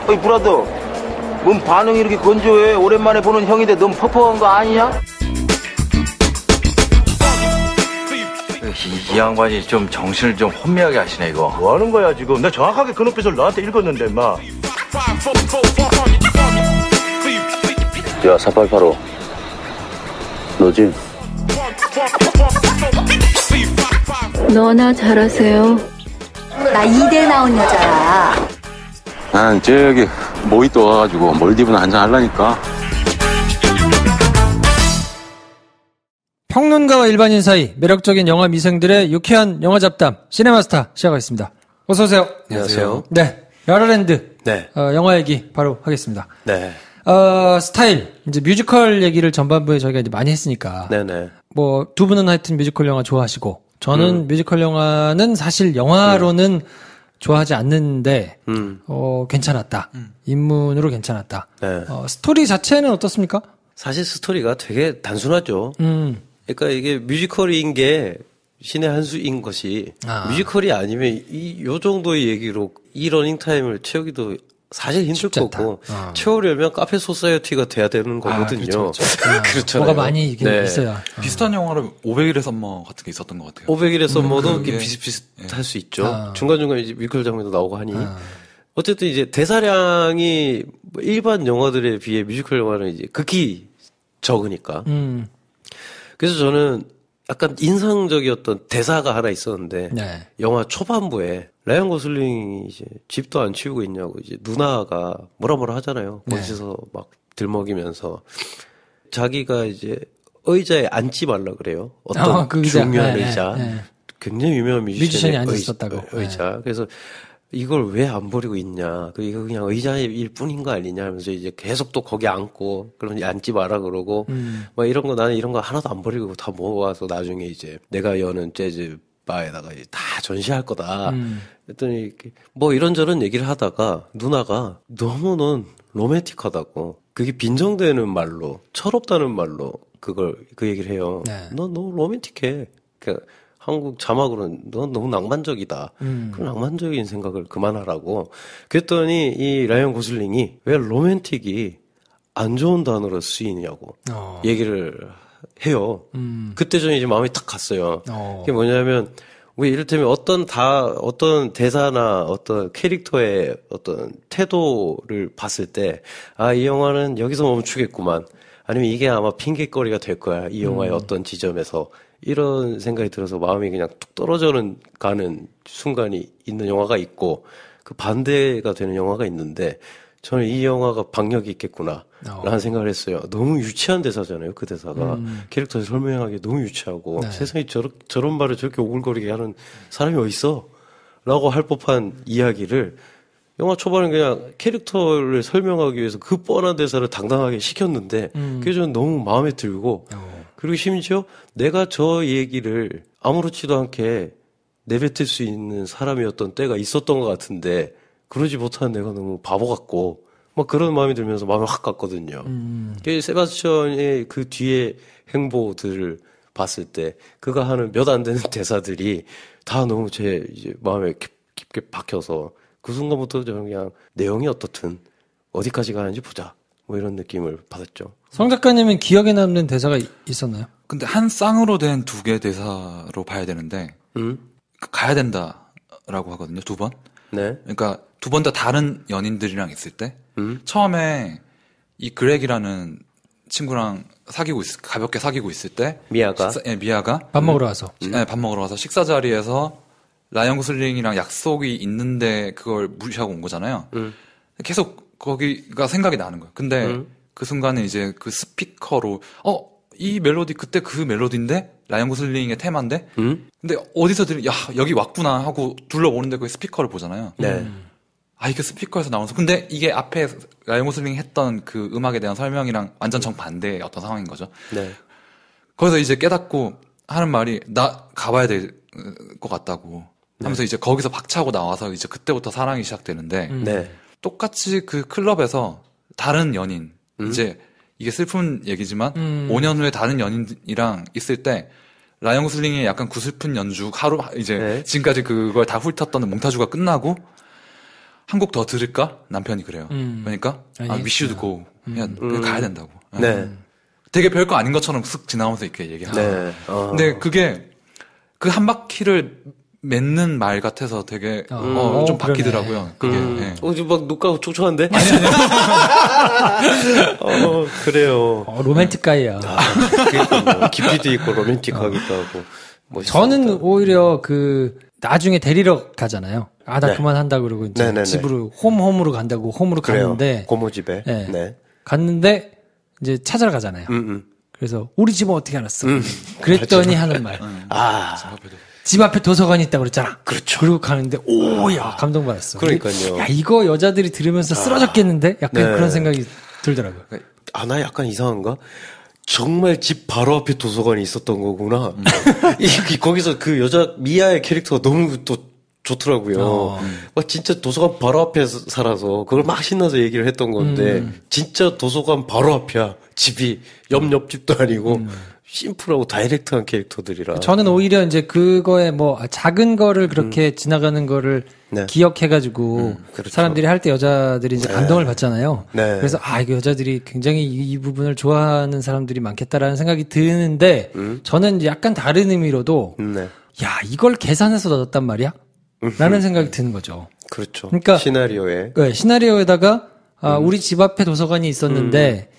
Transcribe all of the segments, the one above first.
어이 브라더, 뭔 반응이 이렇게 건조해? 오랜만에 보는 형인데 너무 퍽퍽한 거 아니냐? 이 양반이 좀 정신을 좀 혼미하게 하시네 이거. 뭐 하는 거야 지금? 나 정확하게 그 눈빛을 너한테 읽었는데 임마. 야 488호 너지? 너나 잘하세요. 나 이대 나온 여자야. 난 저기 모히또 와가지고 몰디브나 한잔 하려니까. 평론가와 일반인 사이 매력적인 영화 미생들의 유쾌한 영화 잡담 시네마스타 시작하겠습니다. 어서 오세요. 안녕하세요. 네, 라라랜드. 네. 영화 얘기 바로 하겠습니다. 네. 스타일 이제 뮤지컬 얘기를 전반부에 저희가 이제 많이 했으니까. 네네. 뭐 두 분은 하여튼 뮤지컬 영화 좋아하시고 저는 뮤지컬 영화는 사실 영화로는 좋아하지 않는데 괜찮았다. 입문으로 괜찮았다. 네. 스토리 자체는 어떻습니까? 사실 스토리가 되게 단순하죠. 그러니까 이게 뮤지컬인 게 신의 한 수인 것이 뮤지컬이 아니면 요 정도의 얘기로 이 러닝타임을 채우기도 사실 힘들 거고 채우려면 카페 소사이어티가 돼야 되는 거거든요. 그렇죠. 그렇잖아요. 뭐가 많이 있어야. 비슷한 영화를 500일의 썸머 같은 게 있었던 것 같아요. 500일의 썸머도 비슷비슷할 수 있죠. 중간중간 이제 뮤지컬 장면도 나오고 하니. 어쨌든 이제 대사량이 일반 영화들에 비해 뮤지컬 영화는 이제 극히 적으니까. 그래서 저는 약간 인상적이었던 대사가 하나 있었는데 네. 영화 초반부에 라이언 고슬링이 이제 집도 안 치우고 있냐고 이제 누나가 뭐라 하잖아요. 거기서 막 들먹이면서 자기가 이제 의자에 앉지 말라 그래요. 어떤 그 중요한 의자. 굉장히 유명한 뮤지션이 앉았었다고. 의자. 그래서 이걸 왜 안 버리고 있냐. 이거 그냥 의자일 뿐인 거 아니냐 하면서 이제 계속 또 거기 앉고, 그러면 앉지 마라 그러고, 막 이런 거 나는 이런 거 하나도 안 버리고 다 모아서 나중에 이제 내가 여는 재즈 바에다가 이제 다 전시할 거다. 그랬더니 뭐 이런저런 얘기를 하다가 누나가 너무 넌 로맨틱하다고. 그게 빈정되는 말로, 철없다는 말로 그 얘기를 해요. 네. 넌 너무 로맨틱해. 그러니까 한국 자막으로는 넌 너무 낭만적이다. 그런 낭만적인 생각을 그만하라고. 그랬더니 이 라이언 고슬링이 왜 로맨틱이 안 좋은 단어로 쓰이냐고 얘기를 해요. 그때 저는 이제 마음이 탁 갔어요. 그게 뭐냐면 왜 이를테면 어떤 대사나 어떤 캐릭터의 어떤 태도를 봤을 때 이 영화는 여기서 멈추겠구만. 아니면 이게 아마 핑계거리가 될 거야. 이 영화의 어떤 지점에서. 이런 생각이 들어서 마음이 그냥 뚝 떨어져 가는 순간이 있는 영화가 있고 그 반대가 되는 영화가 있는데 저는 이 영화가 박력이 있겠구나 라는 생각을 했어요. 너무 유치한 대사잖아요. 그 대사가 캐릭터를 설명하기 너무 유치하고 세상에 저런 말을 저렇게 오글거리게 하는 사람이 어딨어? 라고 할 법한 이야기를 영화 초반에 그냥 캐릭터를 설명하기 위해서 그 뻔한 대사를 당당하게 시켰는데 그게 저는 너무 마음에 들고 그리고 심지어 내가 저 얘기를 아무렇지도 않게 내뱉을 수 있는 사람이었던 때가 있었던 것 같은데 그러지 못한 내가 너무 바보 같고 막 그런 마음이 들면서 마음이 확 갔거든요. 세바스찬의 그 뒤에 행보들을 봤을 때 그가 하는 몇 안 되는 대사들이 다 너무 제 이제 마음에 깊게 박혀서 그 순간부터 저는 그냥 내용이 어떻든 어디까지 가는지 보자. 뭐 이런 느낌을 받았죠. 성 작가님은 기억에 남는 대사가 있었나요? 근데 한 쌍으로 된 두 개의 대사로 봐야 되는데 가야 된다라고 하거든요. 두 번. 네. 그러니까 두 번 다 다른 연인들이랑 있을 때 처음에 이 그렉이라는 친구랑 가볍게 사귀고 있을 때 미아가 밥 먹으러 와서 밥 먹으러 와서 식사 자리에서 라이언 고슬링이랑 약속이 있는데 그걸 무시하고 온 거잖아요. 계속 거기가 생각이 나는 거예요. 근데 그 순간에 이제 그 스피커로 이 멜로디 그때 그 멜로디인데 라이언 고슬링의 테마인데 근데 어디서 여기 왔구나 하고 둘러보는데 그 스피커를 보잖아요. 네. 이게 스피커에서 나와서 근데 이게 앞에 라이언 고슬링이 했던 그 음악에 대한 설명이랑 완전 정반대의 어떤 상황인 거죠. 네. 거기서 이제 깨닫고 하는 말이 나 가봐야 될 것 같다고 하면서 이제 거기서 박차고 나와서 이제 그때부터 사랑이 시작되는데 똑같이 그 클럽에서 다른 연인 이제 이게 슬픈 얘기지만 5년 후에 다른 연인이랑 있을 때 라이언 고슬링의 약간 구슬픈 연주 하루 이제 지금까지 그걸 다 훑었던 몽타주가 끝나고 곡 더 들을까? 남편이 그래요. 그러니까 아니, we should go. 그냥 가야 된다고. 네. 되게 별거 아닌 것처럼 쓱 지나가면서 이렇게 얘기하죠. 네. 근데 그게 그 한 바퀴를 맺는 말 같아서 되게 좀 바뀌더라고요. 그게. 네. 지금 막 녹가고 촉촉한데? 아니. 그래요. 로맨틱 가이야. 그러니까 깊이도 있고 로맨틱하기도 하고. 멋있었다. 저는 오히려 나중에 데리러 가잖아요. 나 네. 그만한다 그러고 이제 네네네. 집으로 홈으로 간다고 홈으로 그래요. 갔는데 고모 집에. 네. 네. 갔는데 이제 찾으러 가잖아요. 그래서 우리 집은 어떻게 알았어? 그랬더니 하는 말. 집 앞에 도서관이 있다고 그랬잖아. 그렇죠. 그리고 가는데 오야 감동받았어. 그러니까요. 야 이거 여자들이 들으면서 쓰러졌겠는데 약간 네. 그런 생각이 들더라고요. 나 약간 이상한가? 정말 집 바로 앞에 도서관이 있었던 거구나. 거기서 그 여자 미아의 캐릭터가 너무 또 좋더라고요. 진짜 도서관 바로 앞에 살아서 그걸 막 신나서 얘기를 했던 건데 진짜 도서관 바로 앞이야. 집이 옆집도 아니고 심플하고 다이렉트한 캐릭터들이라. 저는 오히려 이제 그거에 작은 거를 그렇게 지나가는 거를 네. 기억해가지고 그렇죠. 사람들이 할 때 여자들이 이제 감동을 받잖아요. 네. 그래서 이거 여자들이 굉장히 이 부분을 좋아하는 사람들이 많겠다라는 생각이 드는데 저는 이제 약간 다른 의미로도 네. 야 이걸 계산해서 넣었단 말이야? 라는 생각이 드는 거죠. 그렇죠. 그러니까 시나리오에. 네, 시나리오에다가 우리 집 앞에 도서관이 있었는데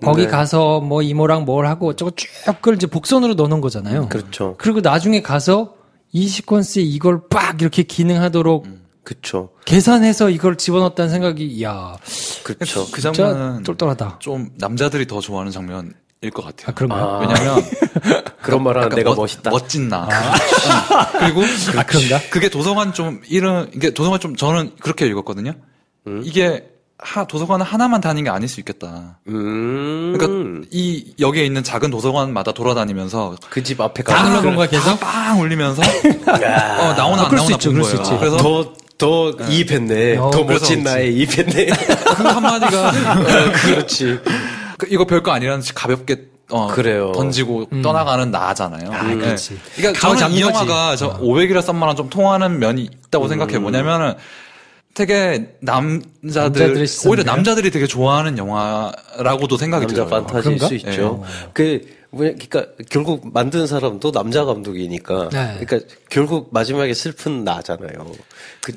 거기 네. 가서 이모랑 뭘 하고 어쩌고 쭉 그걸 이제 복선으로 넣어놓은 거잖아요. 그렇죠. 그리고 나중에 가서 이 시퀀스에 이걸 빡 이렇게 기능하도록 그렇죠. 계산해서 이걸 집어넣었다는 생각이 그렇죠. 그 진짜 장면은 똘똘하다. 좀 남자들이 더 좋아하는 장면일 것 같아요. 그런가요? 왜냐면 그런 말 하면 약간 내가 멋있다. 멋진 나. 그리고 그런가? 그게 도서관 이게 도서관 저는 그렇게 읽었거든요. 이게 도서관은 하나만 다니는 게 아닐 수 있겠다. 그러니까 여기에 있는 작은 도서관마다 돌아다니면서 그 집 앞에 다 가서 눌러본 거야 계속? 빵 울리면서 나오나 안 그럴 수 나오나 있죠, 본 그럴 수 거예요. 있지. 그래서 더 이입했네. 더 그래서 멋진 나의 이입했네. 그 한마디가 그렇지. 이거 별거 아니라는 듯이 가볍게 그래요. 던지고 떠나가는 나잖아요. 그렇지. 그러니까 감을 저는 이 잡는 거지. 영화가 500이라 썸마랑 좀 통하는 면이 있다고 생각해요. 뭐냐면은 되게 남자들의 시선이네요. 오히려 남자들이 되게 좋아하는 영화라고도 생각이 남자 들어요. 판타지일 그런가? 수 있죠. 그러니까 결국 만든 사람도 남자 감독이니까. 네. 그러니까 결국 마지막에 슬픈 나잖아요.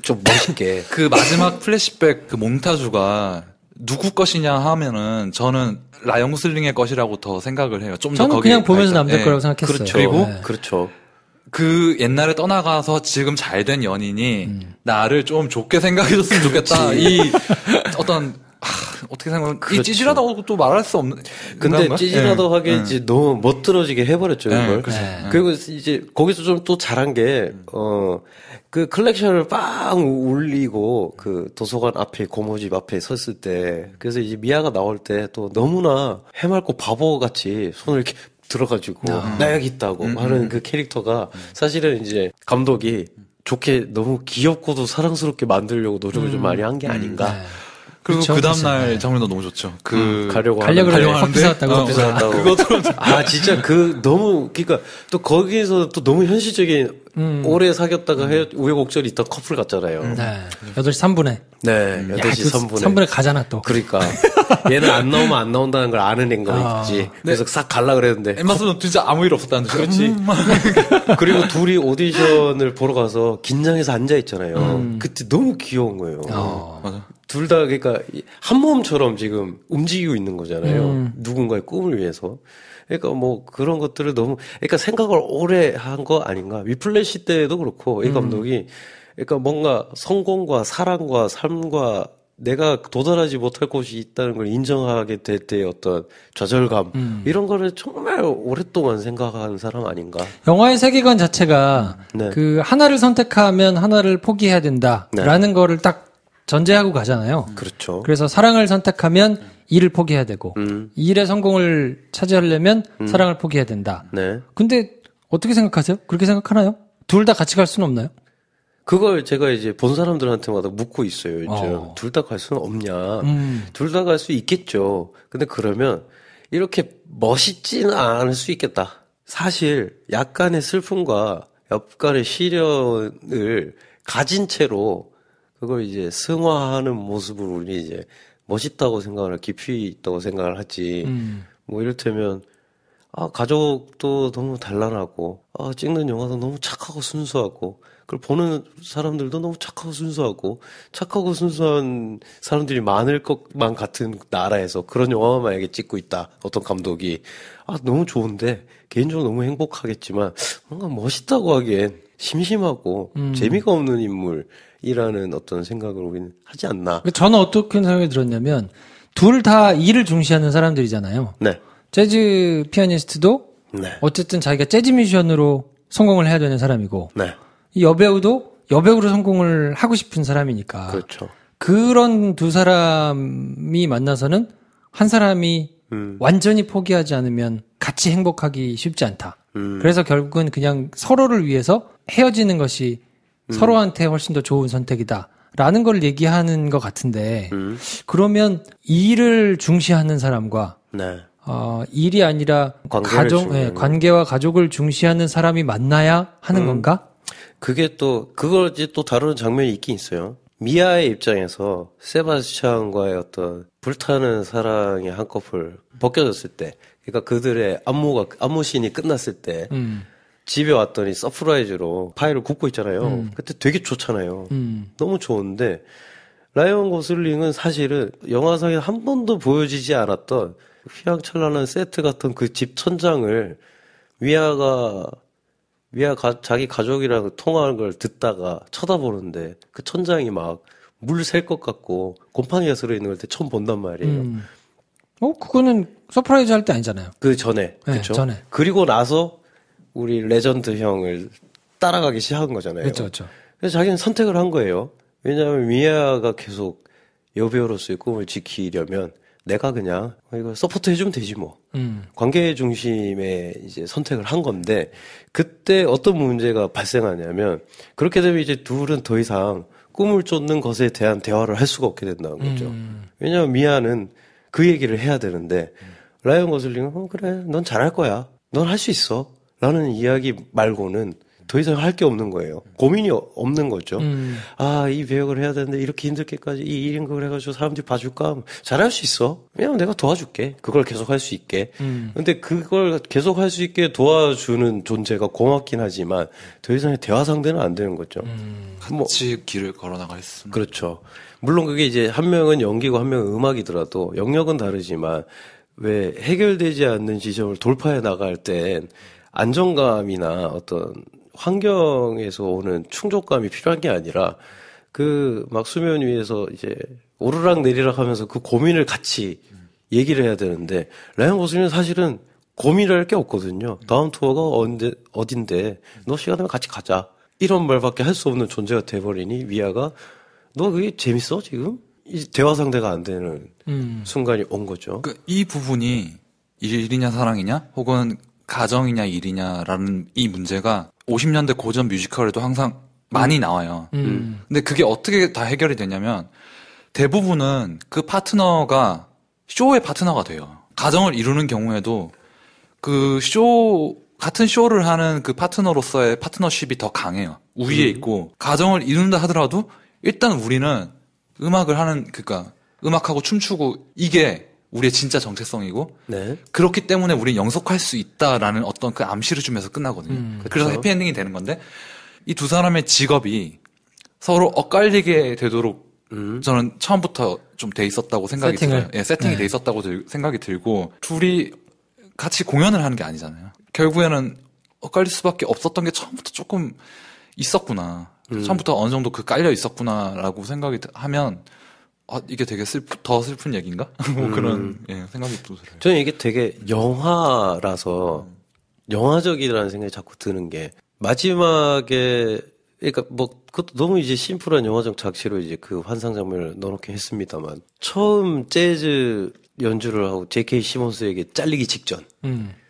좀 멋있게. 그 마지막 플래시백 그 몽타주가 누구 것이냐 하면은 저는 라이언 고슬링의 것이라고 더 생각을 해요. 좀 더 저는 거기 그냥 보면서 가 있다. 남자 거라고 생각했어요. 그렇죠. 그리고 네. 그렇죠. 그 옛날에 떠나가서 지금 잘 된 연인이 나를 좀 좋게 생각해줬으면 좋겠다. 이 어떤 어떻게 생각하면 그렇죠. 이 찌질하다고 또 말할 수 없는. 근데 건가? 찌질하다 예. 하게 이제 너무 멋들어지게 해버렸죠, 이걸. 그렇죠. 그리고 이제 거기서 좀 또 잘한 게, 그 컬렉션을 빵 울리고 그 도서관 앞에 고모집 앞에 섰을 때, 그래서 이제 미아가 나올 때 또 너무나 해맑고 바보같이 손을 이렇게 들어가지고 나 여기 있다고 하는 그 캐릭터가 사실은 이제 감독이 좋게 너무 귀엽고도 사랑스럽게 만들려고 노력을 좀 많이 한 게 아닌가. 네. 그리고 그렇죠. 그 다음날 그렇죠. 장면도 너무 좋죠. 가려고 가려고 하는데. 그러는데 커피 사왔다고. 커피 사왔다고. 그것도 진짜 너무, 그니까 또 거기서 또 너무 현실적인 오래 사귀었다가 우여곡절이 있던 커플 같잖아요. 네. 8시 3분에. 네, 8시 3분에. 3분에 가잖아 또. 그러니까. 얘는 안 나오면 안 나온다는 걸 아는 앵간이 있지. 그래서 싹 갈라 그랬는데. 엠마스는 진짜 아무 일 없었다는 듯이. 그렇지. 그리고 둘이 오디션을 보러 가서 긴장해서 앉아있잖아요. 그때 너무 귀여운 거예요. 맞아. 둘 다 그러니까 한 몸처럼 지금 움직이고 있는 거잖아요. 누군가의 꿈을 위해서. 그러니까 뭐 그런 것들을 너무 그러니까 생각을 오래 한 거 아닌가. 위플래시 때도 그렇고 이 감독이 그러니까 뭔가 성공과 사랑과 삶과 내가 도달하지 못할 곳이 있다는 걸 인정하게 될 때의 어떤 좌절감 이런 거를 정말 오랫동안 생각한 사람 아닌가. 영화의 세계관 자체가 네. 그 하나를 선택하면 하나를 포기해야 된다라는 거를 딱 전제하고 가잖아요. 그렇죠. 그래서 사랑을 선택하면 일을 포기해야 되고 일의 성공을 차지하려면 사랑을 포기해야 된다. 네. 근데 어떻게 생각하세요? 그렇게 생각하나요? 둘 다 같이 갈 수는 없나요? 그걸 제가 이제 본 사람들한테마다 묻고 있어요. 요즘 둘 다 갈 수는 없냐? 둘 다 갈 수 있겠죠. 근데 그러면 이렇게 멋있지는 않을 수 있겠다. 사실 약간의 슬픔과 약간의 시련을 가진 채로 그걸 이제 승화하는 모습을 우리 이제 멋있다고 생각을, 깊이 있다고 생각을 하지. 뭐 이를테면, 가족도 너무 단란하고, 찍는 영화도 너무 착하고 순수하고, 그걸 보는 사람들도 너무 착하고 순수한 사람들이 많을 것만 같은 나라에서 그런 영화만 만약에 찍고 있다. 어떤 감독이. 너무 좋은데, 개인적으로 너무 행복하겠지만, 뭔가 멋있다고 하기엔 심심하고, 재미가 없는 인물이라는 어떤 생각을 우리는 하지 않나. 저는 어떻게 생각이 들었냐면, 둘 다 일을 중시하는 사람들이잖아요. 네. 재즈 피아니스트도, 네. 어쨌든 자기가 재즈 뮤지션으로 성공을 해야 되는 사람이고, 네. 이 여배우도 여배우로 성공을 하고 싶은 사람이니까. 그렇죠. 그런 두 사람이 만나서는 한 사람이 완전히 포기하지 않으면 같이 행복하기 쉽지 않다. 그래서 결국은 그냥 서로를 위해서 헤어지는 것이 서로한테 훨씬 더 좋은 선택이다. 라는 걸 얘기하는 것 같은데, 그러면 일을 중시하는 사람과, 네. 일이 아니라 관계와 가족을 중시하는 사람이 만나야 하는 건가? 그게 또, 그걸 이제 또 다루는 장면이 있긴 있어요. 미아의 입장에서 세바스찬과의 어떤 불타는 사랑의 한꺼풀 벗겨졌을 때, 그러니까 그들의 안무신이 끝났을 때, 집에 왔더니 서프라이즈로 파이를 굽고 있잖아요. 그때 되게 좋잖아요. 너무 좋은데, 라이언 고슬링은 사실은 영화상에 한 번도 보여지지 않았던 휘황찬란한 세트 같은 그 집 천장을 미아가 자기 가족이랑 통화하는 걸 듣다가 쳐다보는데 그 천장이 막 물 셀 것 같고 곰팡이가 들어 있는 걸 때 처음 본단 말이에요. 그거는 서프라이즈 할 때 아니잖아요. 그 전에. 네, 그렇죠. 전에. 그리고 나서 우리 레전드 형을 따라가기 시작한 거잖아요. 그렇죠. 그래서 자기는 선택을 한 거예요. 왜냐하면 미아가 계속 여배우로서의 꿈을 지키려면 내가 그냥 이거 서포트 해주면 되지 뭐. 관계 중심의 이제 선택을 한 건데 그때 어떤 문제가 발생하냐면 그렇게 되면 이제 둘은 더 이상 꿈을 쫓는 것에 대한 대화를 할 수가 없게 된다는 거죠. 왜냐하면 미아는 그 얘기를 해야 되는데 라이언 고슬링은 그래 넌 잘할 거야. 넌 할 수 있어. 라는 이야기 말고는 더 이상 할 게 없는 거예요. 고민이 없는 거죠. 이 배역을 해야 되는데 이렇게 힘들게까지 이 1인 극을 해가지고 사람들이 봐줄까? 잘할 수 있어. 왜냐면 내가 도와줄게. 그걸 계속 할 수 있게. 근데 그걸 계속 할 수 있게 도와주는 존재가 고맙긴 하지만 더 이상의 대화 상대는 안 되는 거죠. 같이 길을 걸어나갈 수. 그렇죠. 물론 그게 이제 한 명은 연기고 한 명은 음악이더라도 영역은 다르지만 왜 해결되지 않는 지점을 돌파해 나갈 땐 안정감이나 어떤 환경에서 오는 충족감이 필요한 게 아니라 그 막 수면 위에서 이제 오르락 내리락 하면서 그 고민을 같이 얘기를 해야 되는데 라이언 고슬링은 사실은 고민을 할 게 없거든요. 다음 투어가 어딘데 너 시간 되면 같이 가자. 이런 말밖에 할 수 없는 존재가 돼버리니 미아가 너 그게 재밌어 지금? 이 대화 상대가 안 되는 순간이 온 거죠. 이 부분이 일이냐 사랑이냐 혹은 가정이냐 일이냐라는 이 문제가 50년대 고전 뮤지컬에도 항상 많이 나와요. 근데 그게 어떻게 다 해결이 되냐면 대부분은 그 파트너가 쇼의 파트너가 돼요. 가정을 이루는 경우에도 그 같은 쇼를 하는 그 파트너로서의 파트너십이 더 강해요. 우위에 있고 가정을 이룬다 하더라도 일단 우리는 그러니까 음악하고 춤추고 이게 우리의 진짜 정체성이고 네. 그렇기 때문에 우리는 영속할 수 있다라는 어떤 그 암시를 주면서 끝나거든요. 그래서 해피엔딩이 되는 건데 이 두 사람의 직업이 서로 엇갈리게 되도록 저는 처음부터 좀 돼 있었다고 생각이 들어요. 예, 세팅이 돼 있었다고 생각이 들고 둘이 같이 공연을 하는 게 아니잖아요. 결국에는 엇갈릴 수밖에 없었던 게 처음부터 조금 있었구나. 처음부터 어느 정도 깔려 있었구나라고 생각이 하면 이게 되게 더 슬픈 얘기인가? 뭐 그런 생각이 또 들어요. 저는 이게 되게 영화라서 영화적이라는 생각이 자꾸 드는 게 마지막에 그러니까 뭐 그것도 너무 이제 심플한 영화적 작시로 이제 그 환상 장면을 넣어놓긴 했습니다만 처음 재즈 연주를 하고 J.K. 시몬스에게 잘리기 직전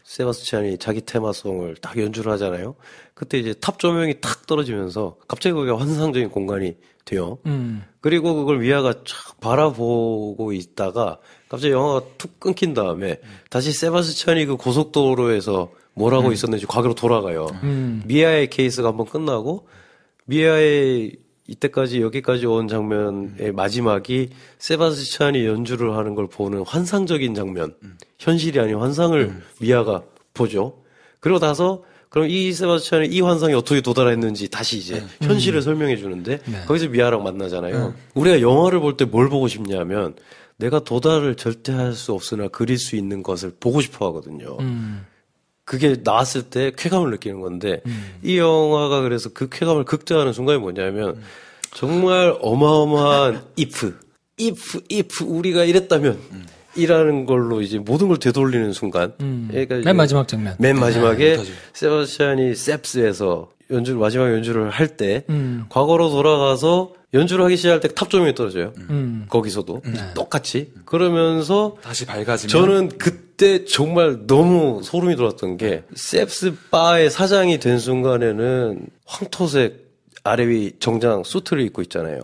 세바스찬이 자기 테마송을 딱 연주를 하잖아요. 그때 이제 탑 조명이 탁 떨어지면서 갑자기 거기가 환상적인 공간이 돼요. 그리고 그걸 미아가 쫙 바라보고 있다가 갑자기 영화가 툭 끊긴 다음에 다시 세바스찬이 그 고속도로에서 뭘 하고 있었는지 과거로 돌아가요. 미아의 케이스가 한번 끝나고 미아의 이때까지 여기까지 온 장면의 마지막이 세바스찬이 연주를 하는 걸 보는 환상적인 장면, 현실이 아닌 환상을 미아가 보죠. 그리고 나서 그럼 이 세바스찬이 이 환상에 어떻게 도달했는지 다시 이제 현실을 설명해 주는데 거기서 미아랑 만나잖아요. 우리가 영화를 볼 때 뭘 보고 싶냐면 내가 도달을 절대 할 수 없으나 그릴 수 있는 것을 보고 싶어 하거든요. 그게 나왔을 때 쾌감을 느끼는 건데 이 영화가 그래서 그 쾌감을 극대화하는 순간이 뭐냐면 정말 어마어마한 if 우리가 이랬다면 이라는 걸로 이제 모든 걸 되돌리는 순간. 그러니까 맨 마지막 장면. 맨 마지막에 세바스찬이 셉스에서 마지막 연주를 할 때 과거로 돌아가서 연주를 하기 시작할 때 탑조명이 떨어져요. 거기서도 똑같이. 그러면서 다시 밝아지면 저는 그때 정말 너무 소름이 돋았던 게 셉스 바의 사장이 된 순간에는 황토색 아래 위 정장 수트를 입고 있잖아요.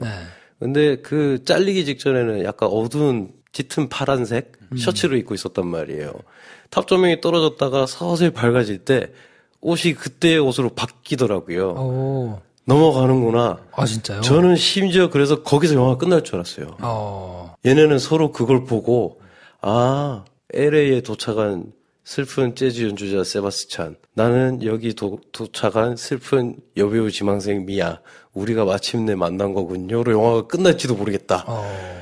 근데 그 잘리기 직전에는 약간 어두운 짙은 파란색 셔츠를 입고 있었단 말이에요. 탑조명이 떨어졌다가 서서히 밝아질 때 옷이 그때의 옷으로 바뀌더라고요. 오. 넘어가는구나. 아, 진짜요? 저는 심지어 그래서 거기서 영화가 끝날 줄 알았어요. 얘네는 서로 그걸 보고 LA에 도착한 슬픈 재즈 연주자 세바스찬, 나는 여기 도착한 슬픈 여배우 지망생 미아, 우리가 마침내 만난 거군요로 영화가 끝날지도 모르겠다.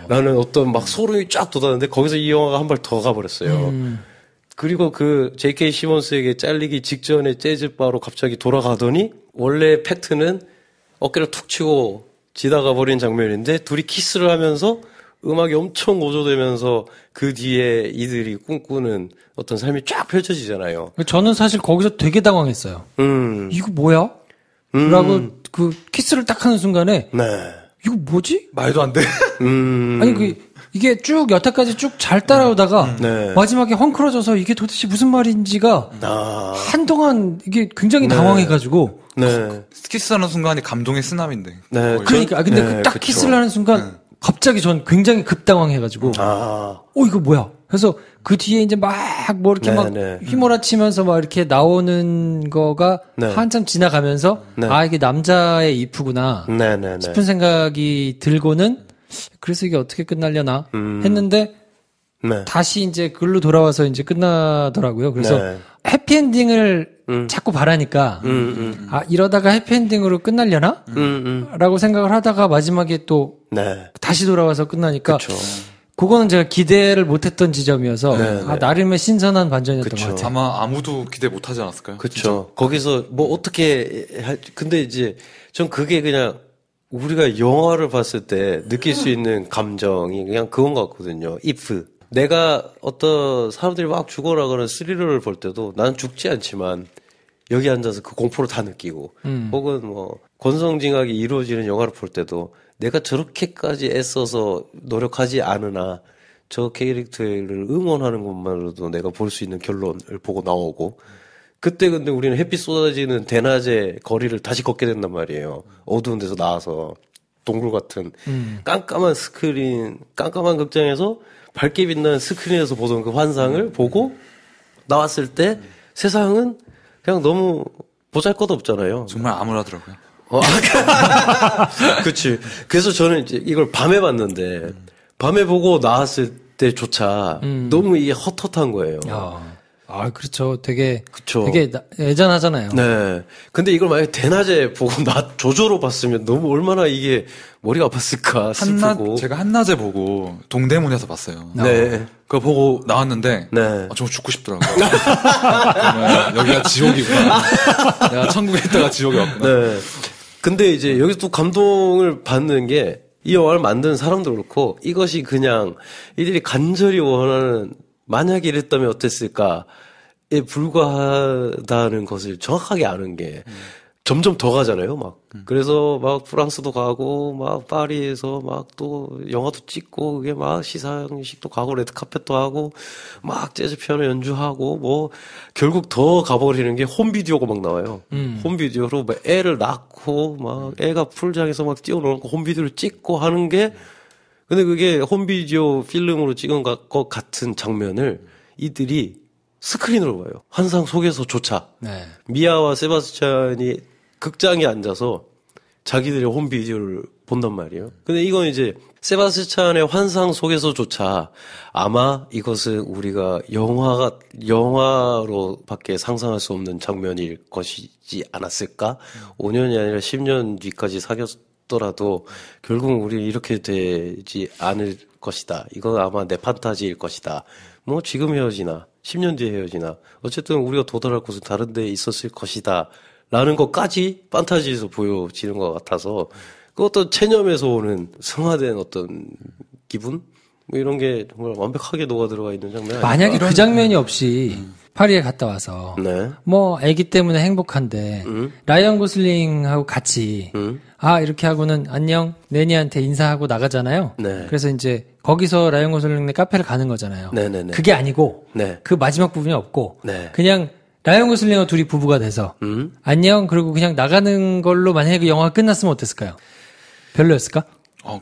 나는 어떤 막 소름이 쫙 돋았는데 거기서 이 영화가 한 발 더 가버렸어요. 그리고 그 J.K. 시몬스에게 잘리기 직전에 재즈바로 갑자기 돌아가더니 원래 패트는 어깨를 툭 치고 지나가 버린 장면인데 둘이 키스를 하면서 음악이 엄청 오조되면서 그 뒤에 이들이 꿈꾸는 어떤 삶이 쫙 펼쳐지잖아요. 저는 사실 거기서 되게 당황했어요. 이거 뭐야? 라고 그 키스를 딱 하는 순간에 이거 뭐지? 말도 안 돼. 아니 이게 쭉 여태까지 쭉 잘 따라오다가 마지막에 헝클어져서 이게 도대체 무슨 말인지가 한동안 이게 굉장히 당황해가지고 키스하는 순간이 감동의 쓰나미인데. 그러니까 근데 딱 키스를 하는 순간 갑자기 전 굉장히 급당황해가지고 이거 뭐야? 그래서 그 뒤에 이제 막 뭐 이렇게 막 휘몰아치면서 막 이렇게 나오는 거가 한참 지나가면서 이게 남자의 if구나 싶은 생각이 들고는 그래서 이게 어떻게 끝날려나 했는데 다시 이제 글로 돌아와서 이제 끝나더라고요. 그래서 해피엔딩을 자꾸 바라니까 이러다가 해피엔딩으로 끝날려나? 라고 생각을 하다가 마지막에 또 다시 돌아와서 끝나니까 그거는 제가 기대를 못했던 지점이어서 나름의 신선한 반전이었던 것 같아요. 아마 아무도 기대 못하지 않았을까요? 그렇죠. 거기서 뭐 어떻게 근데 이제 전 그게 그냥 우리가 영화를 봤을 때 느낄 수 있는 감정이 그냥 그건 것 같거든요. if 내가 어떤 사람들이 막 죽어나가는 스릴러를 볼 때도 나는 죽지 않지만 여기 앉아서 그 공포를 다 느끼고 혹은 뭐 권성징악이 이루어지는 영화를 볼 때도 내가 저렇게까지 애써서 노력하지 않으나 저 캐릭터를 응원하는 것만으로도 내가 볼 수 있는 결론을 보고 나오고 그때 근데 우리는 햇빛 쏟아지는 대낮에 거리를 다시 걷게 된단 말이에요. 어두운 데서 나와서 동굴 같은 깜깜한 스크린, 깜깜한 극장에서 밝게 빛나는 스크린에서 보던 그 환상을 보고 나왔을 때 세상은 그냥 너무 보잘것없잖아요. 정말 암울하더라고요. 그치. 그래서 저는 이제 이걸 밤에 봤는데 밤에 보고 나왔을 때조차 너무 이게 헛헛한 거예요. 그렇죠. 되게 애잔하잖아요. 네. 근데 이걸 만약에 대낮에 보고 조조로 봤으면 너무 얼마나 이게 머리가 아팠을까 슬프고. 제가 한낮에 보고 동대문에서 봤어요. 네. 그거 보고 나왔는데 정말 죽고 싶더라고요. 여기가 지옥이구나. 내가 천국에 있다가 지옥에 왔구나. 네. 근데 이제 여기서 또 감동을 받는 게 이 영화를 만든 사람도 그렇고 이것이 그냥 이들이 간절히 원하는 만약에 이랬다면 어땠을까에 불과하다는 것을 정확하게 아는 게 점점 더 가잖아요, 막. 그래서 막 프랑스도 가고, 막 파리에서 막 또 영화도 찍고, 그게 막 시상식도 가고, 레드카펫도 하고, 막 재즈 피아노 연주하고, 뭐, 결국 더 가버리는 게 홈비디오가 막 나와요. 홈비디오로 막 애를 낳고, 막 애가 풀장에서 막 뛰어놀고 홈비디오를 찍고 하는 게, 근데 그게 홈비디오 필름으로 찍은 것 같은 장면을 이들이 스크린으로 봐요. 환상 속에서조차. 미아와 세바스찬이 극장에 앉아서 자기들의 홈비디오를 본단 말이에요. 근데 이건 이제 세바스찬의 환상 속에서조차 아마 이것은 우리가 영화로밖에 상상할 수 없는 장면일 것이지 않았을까? 5년이 아니라 10년 뒤까지 사귀었더라도 결국 우리 이렇게 되지 않을 것이다. 이건 아마 내 판타지일 것이다. 뭐 지금 헤어지나 10년 뒤에 헤어지나 어쨌든 우리가 도달할 곳은 다른 데에 있었을 것이다. 라는 것까지 판타지에서 보여지는 것 같아서 그 어떤 체념에서 오는 승화된 어떤 기분? 뭐 이런 게 정말 완벽하게 녹아들어가 있는 장면 아닐까? 만약에 그 장면이 없이 파리에 갔다 와서 네. 뭐 아기 때문에 행복한데 라이언 고슬링하고 같이 이렇게 하고는 안녕 내니한테 인사하고 나가잖아요. 네. 그래서 이제 거기서 라이언 고슬링네 카페를 가는 거잖아요. 네네네. 그게 아니고 네. 그 마지막 부분이 없고 네. 그냥 라이언 고슬링과 둘이 부부가 돼서 안녕 그리고 그냥 나가는 걸로 만약에 그 영화가 끝났으면 어땠을까요? 별로였을까?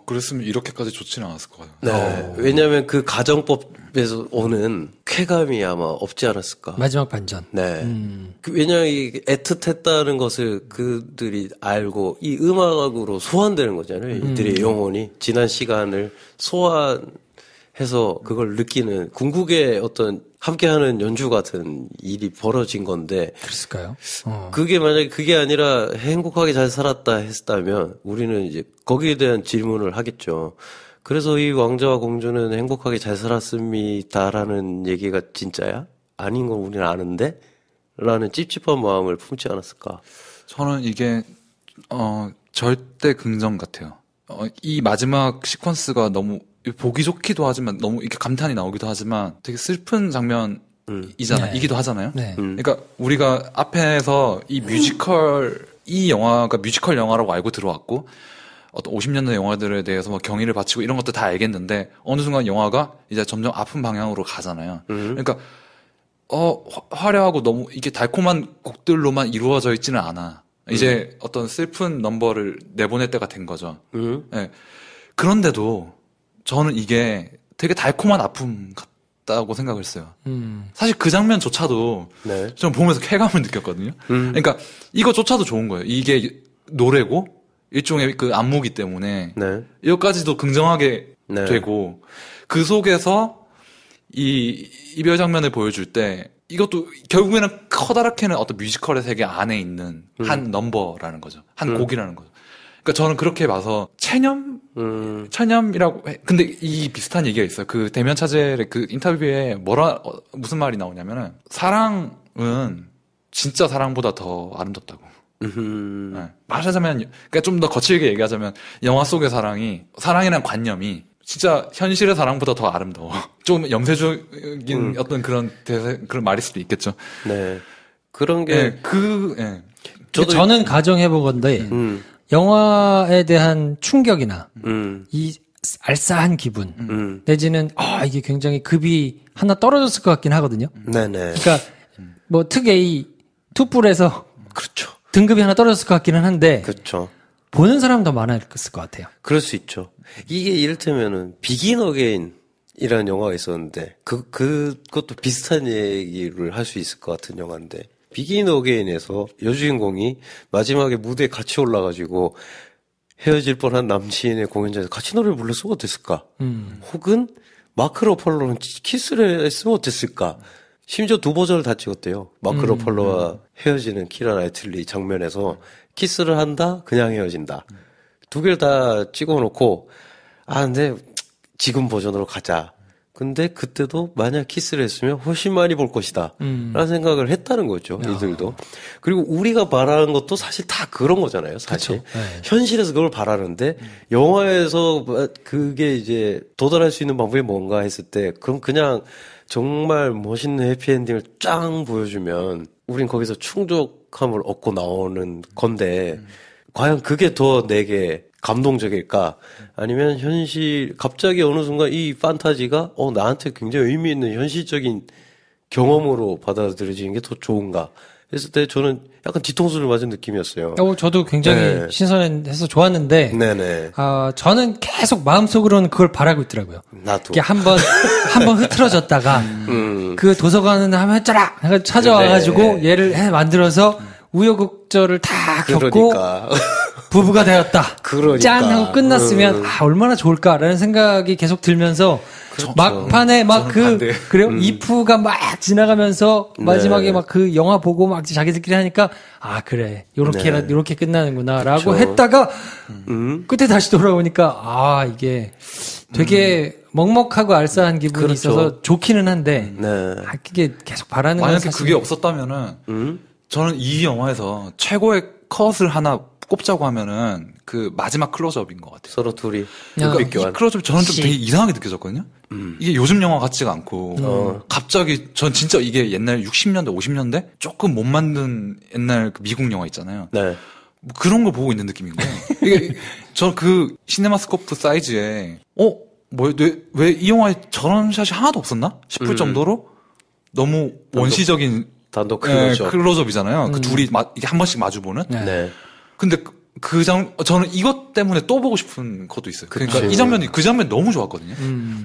그랬으면 이렇게까지 좋지는 않았을 거예요. 네. 왜냐하면 그 가정법에서 오는 쾌감이 아마 없지 않았을까. 마지막 반전. 네. 왜냐하면 이 애틋했다는 것을 그들이 알고 이 음악으로 소환되는 거잖아요. 이들의 영혼이 지난 시간을 소환해서 그걸 느끼는 궁극의 어떤 함께하는 연주 같은 일이 벌어진 건데. 그랬을까요? 그게 만약에 그게 아니라 행복하게 잘 살았다 했다면 우리는 이제 거기에 대한 질문을 하겠죠. 그래서 이 왕자와 공주는 행복하게 잘 살았습니다라는 얘기가 진짜야? 아닌 걸 우리는 아는데? 라는 찝찝한 마음을 품지 않았을까? 저는 이게 절대 긍정 같아요. 이 마지막 시퀀스가 너무 보기 좋기도 하지만 너무 이렇게 감탄이 나오기도 하지만 되게 슬픈 장면이잖아요. 네. 이기도 하잖아요. 네. 그러니까 우리가 앞에서 이 영화가 뮤지컬 영화라고 알고 들어왔고 어떤 50년대 영화들에 대해서 뭐 경의를 바치고 이런 것도 다 알겠는데 어느 순간 영화가 이제 점점 아픈 방향으로 가잖아요. 그러니까 화려하고 너무 이게 달콤한 곡들로만 이루어져 있지는 않아. 이제 어떤 슬픈 넘버를 내보낼 때가 된 거죠. 네. 그런데도 저는 이게 되게 달콤한 아픔 같다고 생각을 했어요. 사실 그 장면조차도 네. 좀 보면서 쾌감을 느꼈거든요. 그러니까 이거조차도 좋은 거예요. 이게 노래고 일종의 그 안무기 때문에 네. 이것까지도 긍정하게 네. 되고 그 속에서 이 이별 장면을 보여줄 때 이것도 결국에는 커다랗게는 어떤 뮤지컬의 세계 안에 있는 한 넘버라는 거죠. 한 곡이라는 거죠. 그러니까 저는 그렇게 봐서 체념이라고 해. 근데 이 비슷한 얘기가 있어요. 그 데미안 차젤의 그 인터뷰에 무슨 말이 나오냐면은 사랑은 진짜 사랑보다 더 아름답다고. 네. 말하자면 그러니까 좀 더 거칠게 얘기하자면 영화 속의 사랑이란 관념이 진짜 현실의 사랑보다 더 아름다워. 좀 염세적인 어떤 그런 말일 수도 있겠죠. 네. 그런 게 저는 가정해보건데 영화에 대한 충격이나 이 알싸한 기분 내지는 이게 굉장히 급이 하나 떨어졌을 것 같긴 하거든요. 네네. 그러니까 뭐 특 A 투뿔에서 그렇죠. 등급이 하나 떨어졌을 것 같기는 한데 그렇죠. 보는 사람 더 많았을 것 같아요. 그럴 수 있죠. 이게 이를테면은 비긴 어게인이라는 영화가 있었는데 그것도 비슷한 얘기를 할 수 있을 것 같은 영화인데 비긴 어게인에서 여주인공이 마지막에 무대에 같이 올라가지고 헤어질 뻔한 남친의 공연장에서 같이 노래를 불렀으면 어땠을까? 혹은 마크 러펄러는 키스를 했으면 어땠을까? 심지어 2버전을 다 찍었대요. 마크 러펄러와 헤어지는 키라 나이틀리 장면에서 키스를 한다, 그냥 헤어진다. 2개를 다 찍어놓고 근데 지금 버전으로 가자. 근데 그때도 만약 키스를 했으면 훨씬 많이 볼 것이다. 라는 생각을 했다는 거죠. 이들도. 그리고 우리가 바라는 것도 사실 다 그런 거잖아요. 사실. 네. 현실에서 그걸 바라는데 영화에서 그게 이제 도달할 수 있는 방법이 뭔가 했을 때 그럼 그냥 정말 멋있는 해피엔딩을 짱 보여주면 우린 거기서 충족함을 얻고 나오는 건데 과연 그게 더 내게 감동적일까? 아니면 갑자기 어느 순간 이 판타지가 나한테 굉장히 의미 있는 현실적인 경험으로 받아들여지는 게 더 좋은가? 했을 때 저는 약간 뒤통수를 맞은 느낌이었어요. 저도 굉장히 신선해서 좋았는데, 네네. 저는 계속 마음속으로는 그걸 바라고 있더라고요. 나도. 이게 한번 흐트러졌다가, 그 도서관은 한번 했잖아! 찾아와가지고 얘를 만들어서 우여곡절을 다 겪고, 그러니까. 부부가 되었다. 그러니까. 짠 하고 끝났으면 얼마나 좋을까라는 생각이 계속 들면서 그렇죠. 막판에 막 그래요? 이프가 막 지나가면서 네. 마지막에 막 그 영화 보고 막 자기들끼리 하니까 그래 요렇게 끝나는구나라고 그렇죠. 했다가 끝에 다시 돌아오니까 이게 되게 먹먹하고 알싸한 기분이 그렇죠. 있어서 좋기는 한데 네. 이게 계속 바라는 건 만약에 사실 그게 없었다면은 저는 이 영화에서 최고의 컷을 하나 꼽자고 하면은 그 마지막 클로즈업인 것 같아요. 서로 둘이 그러니까 이 교환. 클로즈업 저는 좀 되게 이상하게 느껴졌거든요. 이게 요즘 영화 같지가 않고 갑자기 전 진짜 이게 옛날 60년대 50년대 조금 못 만든 옛날 그 미국 영화 있잖아요. 네. 뭐 그런 걸 보고 있는 느낌인 거예요. 이게 저 그 시네마스코프 사이즈에 왜 이 영화에 저런 샷이 하나도 없었나 싶을 정도로 너무 원시적인 단독 클로즈업. 클로즈업이잖아요. 그 둘이 이게 한 번씩 마주보는. 네. 근데 저는 이것 때문에 또 보고 싶은 것도 있어요. 그러니까 그치. 그 장면이 너무 좋았거든요.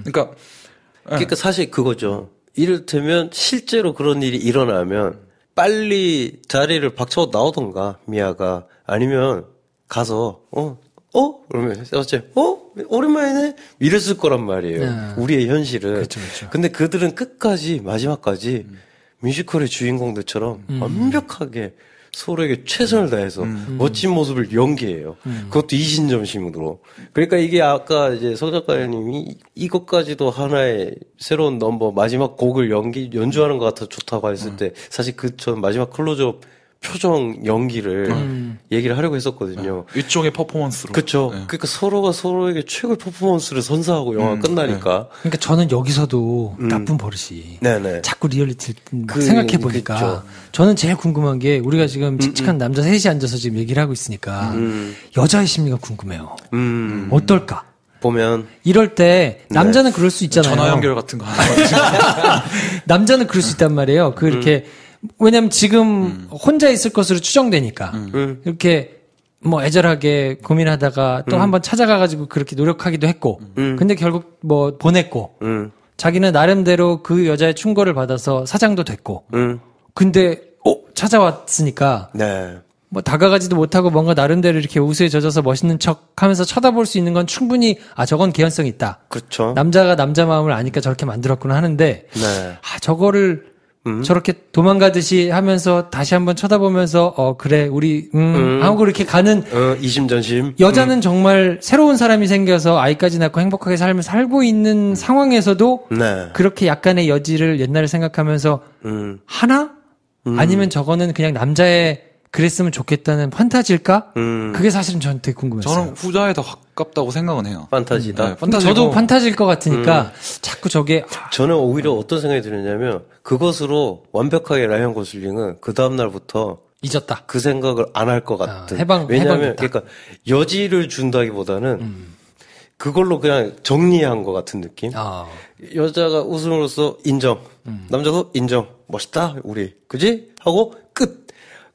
그러니까 사실 그거죠. 이를테면 실제로 그런 일이 일어나면 빨리 자리를 박차고 나오던가 미아가 아니면 가서 그러면 어째 오랜만이네 이랬을 거란 말이에요. 우리의 현실은. 그렇죠. 근데 그들은 끝까지 마지막까지 뮤지컬의 주인공들처럼 완벽하게 서로에게 최선을 다해서 멋진 모습을 연기해요. 그것도 이신점심으로. 그러니까 이게 아까 이제 석 작가님이 이것까지도 하나의 새로운 넘버 마지막 곡을 연주하는 것 같아 좋다고 했을 때 사실 전 마지막 클로즈업 표정 연기를 얘기를 하려고 했었거든요. 일종의 퍼포먼스로. 그렇죠. 네. 그러니까 서로가 서로에게 최고의 퍼포먼스를 선사하고 영화가 끝나니까. 그러니까 저는 여기서도 나쁜 버릇이 네네. 자꾸 리얼리티를 생각해 보니까 그쵸. 저는 제일 궁금한 게 우리가 지금 칙칙한 남자 셋이 앉아서 지금 얘기를 하고 있으니까 여자의 심리가 궁금해요. 어떨까? 보면 이럴 때 남자는 그럴 수 있잖아요. 전화 연결 같은 거 하나. 남자는 그럴 수 있단 말이에요. 이렇게 왜냐면 지금 혼자 있을 것으로 추정되니까 이렇게 뭐 애절하게 고민하다가 또 한번 찾아가가지고 그렇게 노력하기도 했고 근데 결국 뭐 보냈고 자기는 나름대로 그 여자의 충고를 받아서 사장도 됐고 근데 찾아왔으니까 네. 뭐 다가가지도 못하고 뭔가 나름대로 이렇게 우수에 젖어서 멋있는 척 하면서 쳐다볼 수 있는 건 충분히 저건 개연성이 있다. 그렇죠. 남자가 남자 마음을 아니까 저렇게 만들었구나 하는데 네. 저거를 저렇게 도망가듯이 하면서 다시 한번 쳐다보면서 그래 우리 하고 이렇게 가는 이심전심. 여자는 정말 새로운 사람이 생겨서 아이까지 낳고 행복하게 삶을 살고 있는 상황에서도 네. 그렇게 약간의 여지를 옛날을 생각하면서 하나? 아니면 저거는 그냥 남자의 그랬으면 좋겠다는 판타지일까? 그게 사실은 저는 되게 궁금했어요. 저는 후자에 더 가깝다고 생각은 해요. 판타지다. 네, 판타지고. 저도 판타지일 것 같으니까 자꾸 저게 저는 오히려 어떤 생각이 드느냐면 그것으로 완벽하게 라이언 고슬링은 그 다음 날부터 잊었다. 그 생각을 안 할 것 같은. 왜냐하면 해방됐다. 그러니까 여지를 준다기보다는 그걸로 그냥 정리한 것 같은 느낌. 여자가 웃음으로써 인정, 남자도 인정, 멋있다 우리, 그지? 하고 끝.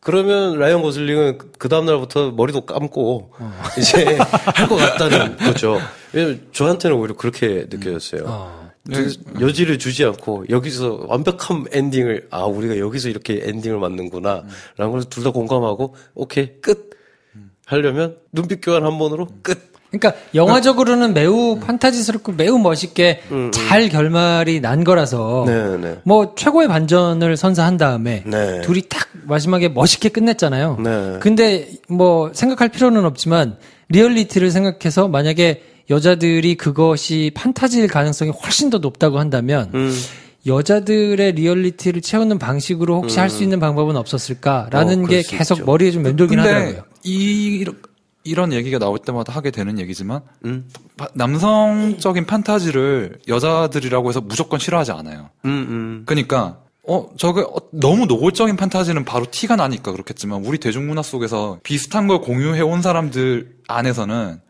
그러면 라이언 고슬링은 그 다음날부터 머리도 감고 이제 할 것 같다는 거죠. 왜냐면 저한테는 오히려 그렇게 느껴졌어요. 여지를 주지 않고 여기서 완벽한 엔딩을 우리가 여기서 이렇게 엔딩을 맞는구나 라는 걸 둘 다 공감하고 오케이 끝 하려면 눈빛 교환 한 번으로 끝. 그러니까 영화적으로는 매우 판타지스럽고 매우 멋있게 잘 결말이 난 거라서 네네. 뭐 최고의 반전을 선사한 다음에 네. 둘이 딱 마지막에 멋있게 끝냈잖아요. 네. 근데 뭐 생각할 필요는 없지만 리얼리티를 생각해서 만약에 여자들이 그것이 판타지일 가능성이 훨씬 더 높다고 한다면 여자들의 리얼리티를 채우는 방식으로 혹시 할 수 있는 방법은 없었을까라는 게 계속 있죠. 머리에 좀 맴돌긴 하더라고요. 이런 얘기가 나올 때마다 하게 되는 얘기지만 남성적인 판타지를 여자들이라고 해서 무조건 싫어하지 않아요. 그러니까 저게 너무 노골적인 판타지는 바로 티가 나니까 그렇겠지만 우리 대중문화 속에서 비슷한 걸 공유해온 사람들 안에서는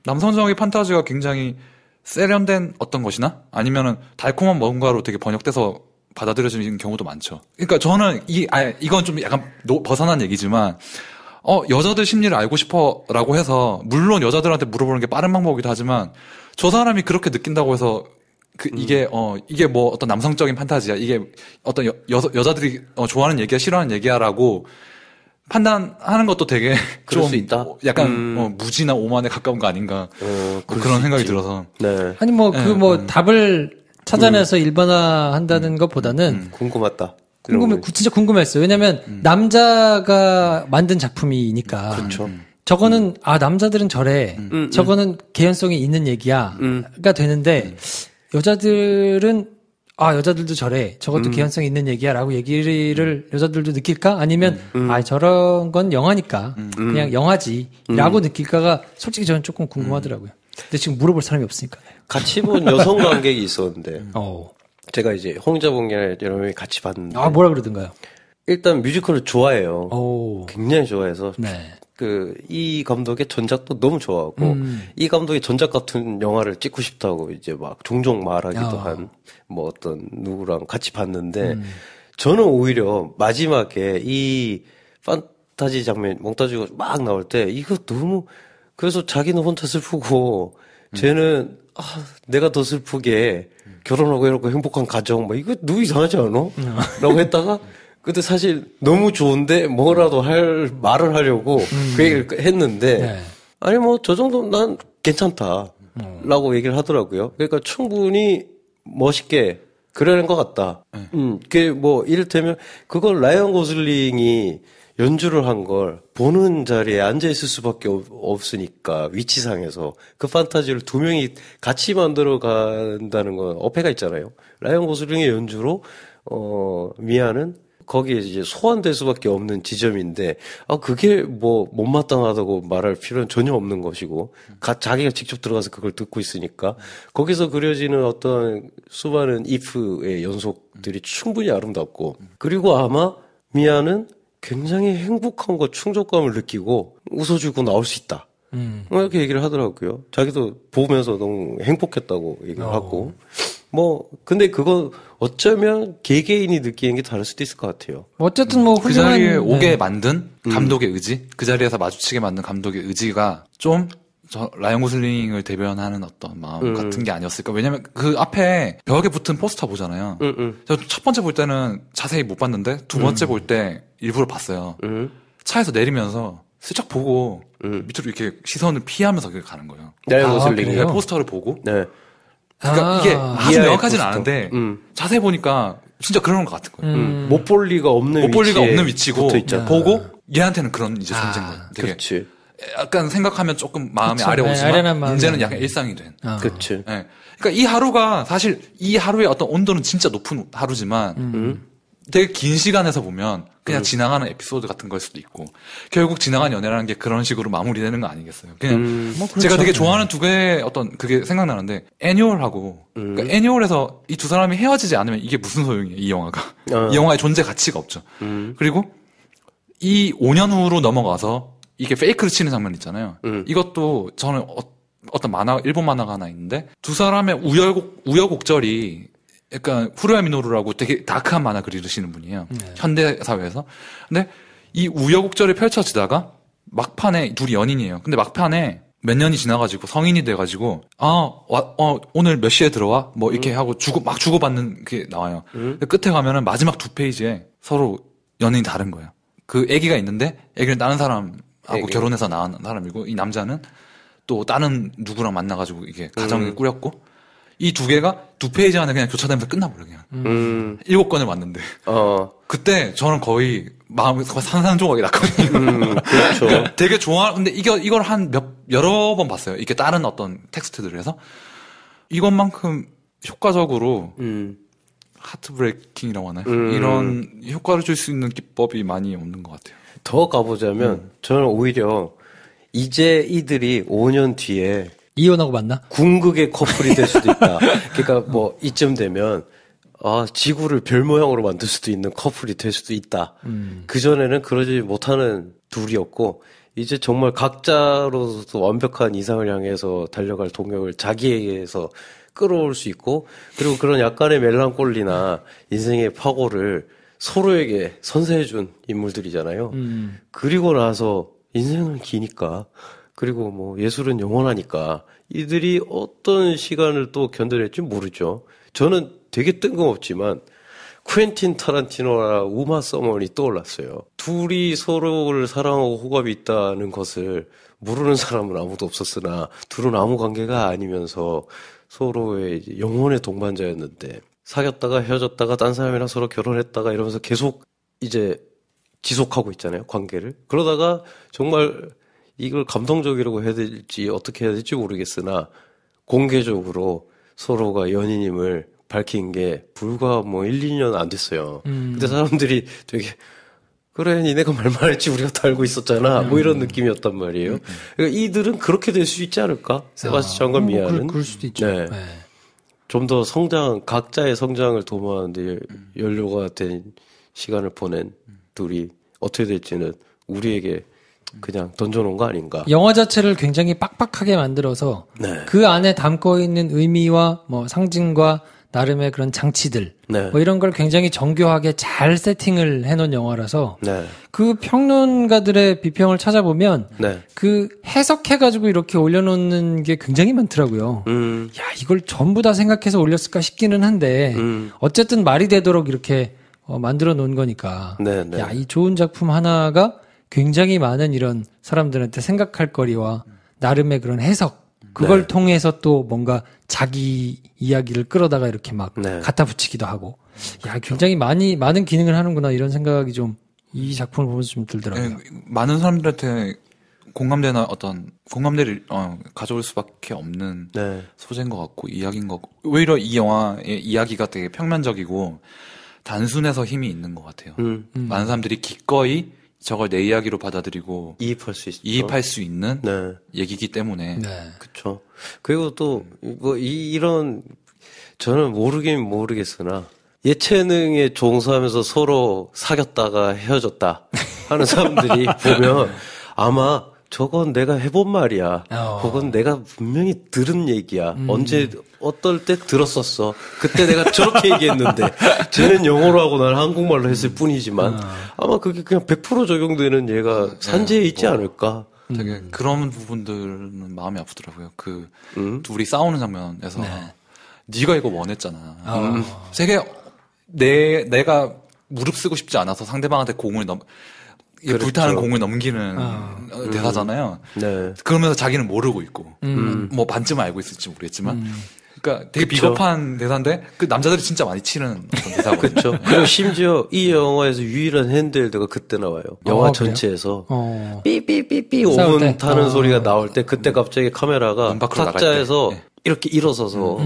남성적인 판타지가 굉장히 세련된 어떤 것이나 아니면은 달콤한 뭔가로 되게 번역돼서 받아들여지는 경우도 많죠. 그러니까 저는 이건 좀 약간 벗어난 얘기지만 여자들 심리를 알고 싶어라고 해서 물론 여자들한테 물어보는 게 빠른 방법이기도 하지만 저 사람이 그렇게 느낀다고 해서 이게 뭐 어떤 남성적인 판타지야. 이게 어떤 여자들이 좋아하는 얘기야, 싫어하는 얘기야라고 판단하는 것도 되게 그럴 좀 수 있다? 약간 무지나 오만에 가까운 거 아닌가 그런 생각이 들어서. 네. 아니 답을 찾아내서 일반화한다는 것보다는 궁금하다. 진짜 궁금했어요. 왜냐면 남자가 만든 작품이니까. 그렇죠. 저거는 남자들은 저래. 저거는 개연성이 있는 얘기야가 되는데 여자들은 여자들도 저래. 저것도 개연성이 있는 얘기야라고 얘기를 여자들도 느낄까? 아니면 저런 건 영화니까 그냥 영화지라고 느낄까가 솔직히 저는 조금 궁금하더라고요. 근데 지금 물어볼 사람이 없으니까. 같이 본 여성 관객이 있었는데 제가 이제 홍자봉이랑 여러 명이 같이 봤는데 뭐라 그러던가요? 일단 뮤지컬을 좋아해요. 오. 굉장히 좋아해서 네. 이 감독의 전작도 너무 좋아하고 이 감독의 전작 같은 영화를 찍고 싶다고 이제 막 종종 말하기도 한 뭐 어떤 누구랑 같이 봤는데 저는 오히려 마지막에 이 판타지 장면 몽타주가 막 나올 때 이거 너무 그래서 자기는 혼자 슬프고 쟤는 내가 더 슬프게 결혼하고 이렇게 행복한 가정 뭐 이거 너무 이상하지 않아? 라고 했다가 근데 사실 너무 좋은데 뭐라도 말을 하려고 그 얘기를 했는데 아니 저 정도 난 괜찮다 라고 얘기를 하더라고요. 그러니까 충분히 멋있게 그려낸 것 같다. 그게 이를테면 그걸 라이언 고슬링이 연주를 한 걸 보는 자리에 앉아있을 수밖에 없으니까 위치상에서 그 판타지를 두 명이 같이 만들어 간다는 건 어폐가 있잖아요. 라이언 고슬링의 연주로 미아는 거기에 이제 소환될 수밖에 없는 지점인데 그게 못마땅하다고 말할 필요는 전혀 없는 것이고 자기가 직접 들어가서 그걸 듣고 있으니까 거기서 그려지는 어떤 수많은 if의 연속들이 충분히 아름답고 그리고 아마 미아는 굉장히 행복한 것 충족감을 느끼고 웃어주고 나올 수 있다. 이렇게 얘기를 하더라고요. 자기도 보면서 너무 행복했다고 얘기를 하고. 근데 그건 어쩌면 개개인이 느끼는 게 다를 수도 있을 것 같아요. 어쨌든 그 자리에 오게 만든 감독의 의지, 그 자리에서 마주치게 만든 감독의 의지가 좀 라이언 고슬링을 대변하는 어떤 마음 같은 게 아니었을까. 왜냐면 그 앞에 벽에 붙은 포스터 보잖아요. 저 첫 번째 볼 때는 자세히 못 봤는데 두 번째 볼 때 일부러 봤어요. 차에서 내리면서 슬쩍 보고 밑으로 이렇게 시선을 피하면서 가는 거예요. 라이언 고슬링이요? 포스터를 보고. 네. 그러니까 이게 아주 명확하지는 않은데 자세히 보니까 진짜 그런 것 같은 거예요. 못 볼 리가 없는 위치고 보고 얘한테는 그런 이제 존재인 거예요. 되게 그렇지. 약간 생각하면 조금 마음이 아려오지만 이제는 약간 일상이 된. 그렇지. 네. 그러니까 이 하루가 사실 이 하루의 어떤 온도는 진짜 높은 하루지만 되게 긴 시간에서 보면 그냥 지나가는 에피소드 같은 걸 수도 있고 결국 지나간 연애라는 게 그런 식으로 마무리되는 거 아니겠어요? 그냥 그렇죠. 제가 되게 좋아하는 두 개의 어떤 그게 생각나는데 애니얼하고 그러니까 애니얼에서 이 두 사람이 헤어지지 않으면 이게 무슨 소용이에요? 이 영화가 이 영화의 존재 가치가 없죠. 그리고 이 5년 후로 넘어가서 이게 페이크를 치는 장면 있잖아요. 이것도 저는 어떤 일본 만화가 하나 있는데 두 사람의 우여곡절이 약간 후루야 미노루라고 되게 다크한 만화 그리시는 분이에요. 현대 사회에서. 근데 이 우여곡절이 펼쳐지다가 막판에 둘이 연인이에요. 근데 막판에 몇 년이 지나가지고 성인이 돼가지고 오늘 몇 시에 들어와? 이렇게 하고 막 주고받는 게 나와요. 근데 끝에 가면은 마지막 2페이지에 서로 연인이 다른 거예요. 그 아기가 있는데 아기는 다른 사람하고 결혼해서 낳은 사람이고 이 남자는 또 다른 누구랑 만나가지고 이게 가정을 꾸렸고 이 두 개가 2페이지 안에 그냥 교차되면서 끝나버려, 그냥. 7권을 왔는데. 그때 저는 거의 마음이 산산조각이 났거든요. 그렇죠. 그러니까 되게 근데 이걸 여러 번 봤어요. 이게 다른 어떤 텍스트들을 해서. 이것만큼 효과적으로, 하트 브레이킹이라고 하나요? 이런 효과를 줄 수 있는 기법이 많이 없는 것 같아요. 더 가보자면, 저는 오히려, 이제 이들이 5년 뒤에, 이혼하고 만나? 궁극의 커플이 될 수도 있다. 그러니까 이쯤 되면 지구를 별 모양으로 만들 수도 있는 커플이 될 수도 있다. 그전에는 그러지 못하는 둘이었고 이제 정말 각자로서 완벽한 이상을 향해서 달려갈 동력을 자기에게서 끌어올 수 있고 그리고 그런 약간의 멜랑콜리나 인생의 파고를 서로에게 선사해준 인물들이잖아요. 그리고 나서 인생은 기니까 그리고 예술은 영원하니까 이들이 어떤 시간을 또 견뎌낼지 모르죠. 저는 되게 뜬금없지만 쿠엔틴 타란티노와 우마 서먼이 떠올랐어요. 둘이 서로를 사랑하고 호감이 있다는 것을 모르는 사람은 아무도 없었으나 둘은 아무 관계가 아니면서 서로의 이제 영혼의 동반자였는데 사귀었다가 헤어졌다가 딴 사람이랑 서로 결혼했다가 이러면서 계속 이제 지속하고 있잖아요, 관계를. 그러다가 정말 이걸 감동적이라고 해야 될지 어떻게 해야 될지 모르겠으나 공개적으로 서로가 연인임을 밝힌 게 불과 뭐 1, 2년 안 됐어요. 근데 사람들이 되게 그래, 니네가 말만 했지 우리가 다 알고 있었잖아. 뭐 이런 느낌이었단 말이에요. 그러니까 이들은 그렇게 될 수 있지 않을까? 세바스찬과 미아는. 그럴 수도 있죠. 네. 좀 더 각자의 성장을 도모하는데 연료가 된 시간을 보낸 둘이 어떻게 될지는 우리에게 그냥 던져놓은 거 아닌가. 영화 자체를 굉장히 빡빡하게 만들어서 네. 그 안에 담고 있는 의미와 뭐 상징과 나름의 그런 장치들 네. 뭐 이런 걸 굉장히 정교하게 잘 세팅을 해놓은 영화라서 네. 그 평론가들의 비평을 찾아보면 네. 그 해석해가지고 이렇게 올려놓는 게 굉장히 많더라고요. 야, 이걸 전부 다 생각해서 올렸을까 싶기는 한데 어쨌든 말이 되도록 이렇게 만들어 놓은 거니까 네, 네. 야, 이 좋은 작품 하나가 굉장히 많은 이런 사람들한테 생각할 거리와 나름의 그런 해석 그걸 네. 통해서 또 뭔가 자기 이야기를 끌어다가 이렇게 막 네. 갖다 붙이기도 하고 야, 굉장히 많은 기능을 하는구나 이런 생각이 좀 이 작품을 보면서 좀 들더라고요. 많은 사람들한테 공감되는 어떤 공감대를 가져올 수밖에 없는 네. 소재인 것 같고 이야기인 것 같고 오히려 이 영화의 이야기가 되게 평면적이고 단순해서 힘이 있는 것 같아요. 많은 사람들이 기꺼이 저걸 내 이야기로 받아들이고 이입할 수 있는 네. 얘기이기 때문에 네. 그렇죠. 그리고 또 뭐 이런 저는 모르긴 모르겠으나 예체능에 종사하면서 서로 사귀었다가 헤어졌다 하는 사람들이 보면 아마 저건 내가 해본 말이야. 혹은 내가 분명히 들은 얘기야. 언제 어떨 때 들었었어. 그때 내가 저렇게 얘기했는데 쟤는 영어로 하고 나는 한국말로 했을 뿐이지만 아마 그게 그냥 100% 적용되는 얘가 산재에 있지 않을까. 되게 그런 부분들은 마음이 아프더라고요. 둘이 싸우는 장면에서 네가 이거 원했잖아. 되게 내가 무릎 쓰고 싶지 않아서 상대방한테 그렇죠. 불타는 공을 넘기는 대사잖아요. 네. 그러면서 자기는 모르고 있고 뭐 반쯤 알고 있을지 모르겠지만 그러니까 되게 그쵸. 비겁한 대사인데 그 남자들이 진짜 많이 치는 어떤 대사거든요. 그렇죠. 그리고 심지어 이 영화에서 유일한 핸드헬드가 그때 나와요. 영화 전체에서 삐삐삐삐 오븐 타는 소리가 나올 때 그때 갑자기 카메라가 탁자에서 이렇게 일어서서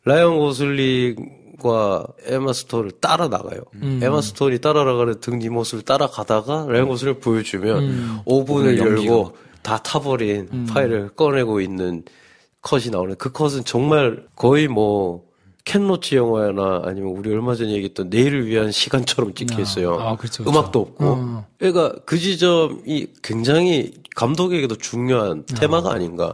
라이언 고슬링과 에마 스톤을 따라 나가요. 에마 스톤이 따라 나가는 등 뒷모습을 따라가다가 라이언 고슬링을 보여주면 오븐을 열고 다 타버린 파일을 꺼내고 있는 컷이 나오는 그 컷은 정말 거의 뭐 켄 로치 영화나 아니면 우리 얼마 전에 얘기했던 내일을 위한 시간처럼 찍혀 있어요. 그렇죠. 음악도 없고. 그러니까 그 지점이 굉장히 감독에게도 중요한 테마가 아닌가.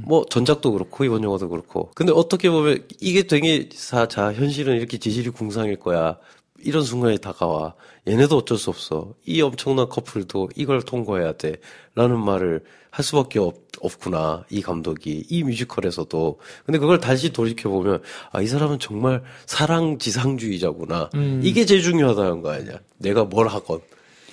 뭐 전작도 그렇고 이번 영화도 그렇고. 근데 어떻게 보면 이게 되게 자 현실은 이렇게 지질이 궁상일 거야. 이런 순간이 다가와. 얘네도 어쩔 수 없어. 이 엄청난 커플도 이걸 통과해야 돼. 라는 말을 할 수밖에 없구나. 이 감독이. 이 뮤지컬에서도. 근데 그걸 다시 돌이켜보면, 이 사람은 정말 사랑지상주의자구나. 이게 제일 중요하다는 거 아니야. 내가 뭘 하건.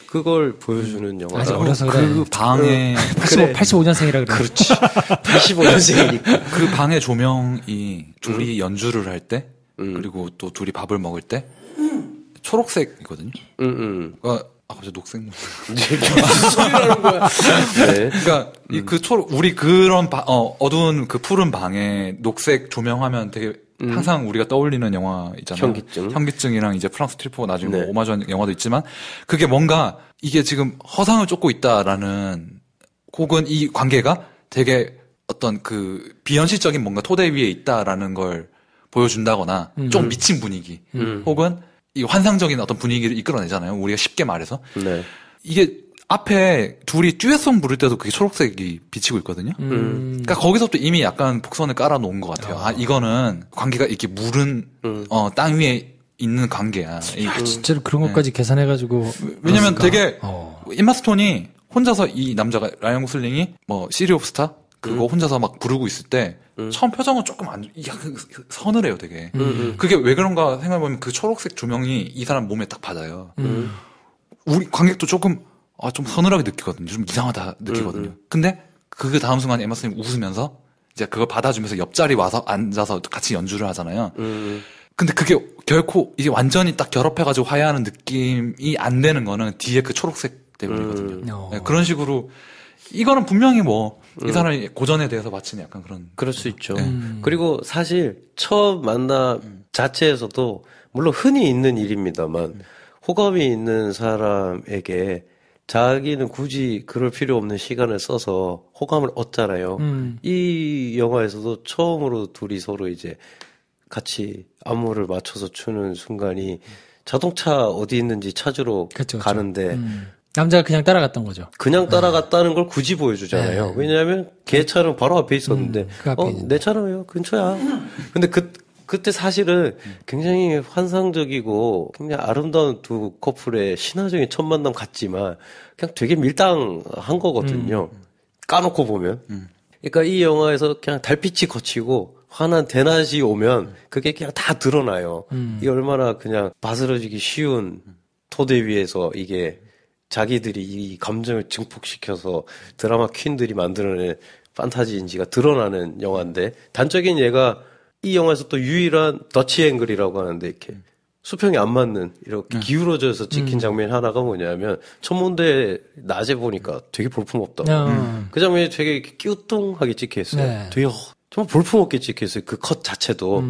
그걸 보여주는 영화다. 아직 어려서 그래. 그 방에 85년생이라 그래. 그렇지. 85년생이니까. 그 방의 조명이 둘이 연주를 할 때 그리고 또 둘이 밥을 먹을 때 초록색이거든요. 갑자기 녹색. 무슨 소리라는 거야. 네. 그러니까 우리 그런 어두운 그 푸른 방에 녹색 조명하면 되게 항상 우리가 떠올리는 영화 있잖아요. 현기증이랑 이제 프랑스 트리포 나중에 뭐 오마주한 영화도 있지만 그게 뭔가 이게 지금 허상을 쫓고 있다라는 혹은 이 관계가 되게 어떤 그 비현실적인 뭔가 토대 위에 있다라는 걸 보여준다거나 좀 미친 분위기 혹은 이 환상적인 어떤 분위기를 이끌어내잖아요. 우리가 쉽게 말해서. 네. 이게 앞에 둘이 듀엣송 부를 때도 그게 초록색이 비치고 있거든요. 그러니까 거기서부터 이미 약간 복선을 깔아놓은 것 같아요. 이거는 관계가 이렇게 물은 땅 위에 있는 관계야. 진짜로 그런 것까지 계산해가지고. 왜냐면 되게 임마 스톤이 혼자서 이 남자가 라이언 고슬링이 뭐 시리 오브 스타 그거 혼자서 막 부르고 있을 때 처음 표정은 조금 서늘해요, 되게. 그게 왜 그런가 생각해보면 그 초록색 조명이 이 사람 몸에 딱 받아요. 우리 관객도 조금 좀 서늘하게 느끼거든요. 좀 이상하다 느끼거든요. 근데 그 다음 순간 에마 스톤이 웃으면서 이제 그걸 받아주면서 옆자리 와서 앉아서 같이 연주를 하잖아요. 근데 그게 결코 이게 완전히 딱 결합해가지고 화해하는 느낌이 안 되는 거는 뒤에 그 초록색 때문이거든요. 네, 그런 식으로 이거는 분명히 이 사람이 고전에 대해서 바치는 약간 그럴 수 있죠. 그리고 사실 처음 만남 자체에서도 물론 흔히 있는 일입니다만 호감이 있는 사람에게 자기는 굳이 그럴 필요 없는 시간을 써서 호감을 얻잖아요. 이 영화에서도 처음으로 둘이 서로 이제 같이 안무를 맞춰서 추는 순간이 자동차 어디 있는지 찾으러 그쵸. 가는데 남자가 그냥 따라갔던 거죠. 그냥 따라갔다는 걸 굳이 보여주잖아요. 왜냐하면 걔 차는 바로 앞에 있었는데 그 앞에 있는데. 내 차는 왜 근처야. 근데 그때 사실은 굉장히 환상적이고 굉장히 아름다운 두 커플의 신화적인 첫 만남 같지만 그냥 되게 밀당한 거거든요. 까놓고 보면. 그러니까 이 영화에서 그냥 달빛이 거치고 환한 대낮이 오면 그게 그냥 다 드러나요. 이게 얼마나 그냥 바스러지기 쉬운 토대 위에서 이게 자기들이 이 감정을 증폭시켜서 드라마 퀸들이 만들어낸 판타지인지가 드러나는 영화인데 단적인 예가 이 영화에서 또 유일한 더치 앵글이라고 하는데 이렇게 수평이 안 맞는 이렇게 기울어져서 찍힌 장면 하나가 뭐냐면 천문대 낮에 보니까 되게 볼품없다고. 그 장면이 되게 끼우뚱하게 찍혀있어요. 네. 되게 정말 볼품없게 찍혀있어요. 그 컷 자체도.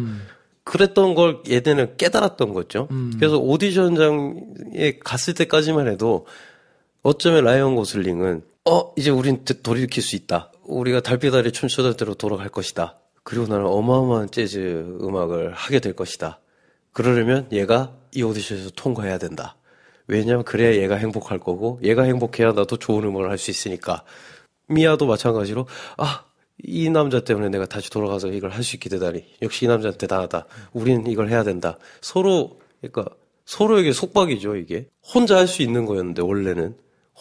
그랬던 걸 얘네는 깨달았던 거죠. 그래서 오디션장에 갔을 때까지만 해도 어쩌면 라이언 고슬링은 이제 우린 돌이킬 수 있다. 우리가 달빛 아래 춤추던 대로 돌아갈 것이다. 그리고 나는 어마어마한 재즈 음악을 하게 될 것이다. 그러려면 얘가 이 오디션에서 통과해야 된다. 왜냐하면 그래야 얘가 행복할 거고 얘가 행복해야 나도 좋은 음악을 할 수 있으니까. 미아도 마찬가지로 이 남자 때문에 내가 다시 돌아가서 이걸 할 수 있게 되다니 역시 이 남자는 대단하다. 우린 이걸 해야 된다. 그러니까 서로에게 속박이죠. 이게 혼자 할 수 있는 거였는데 원래는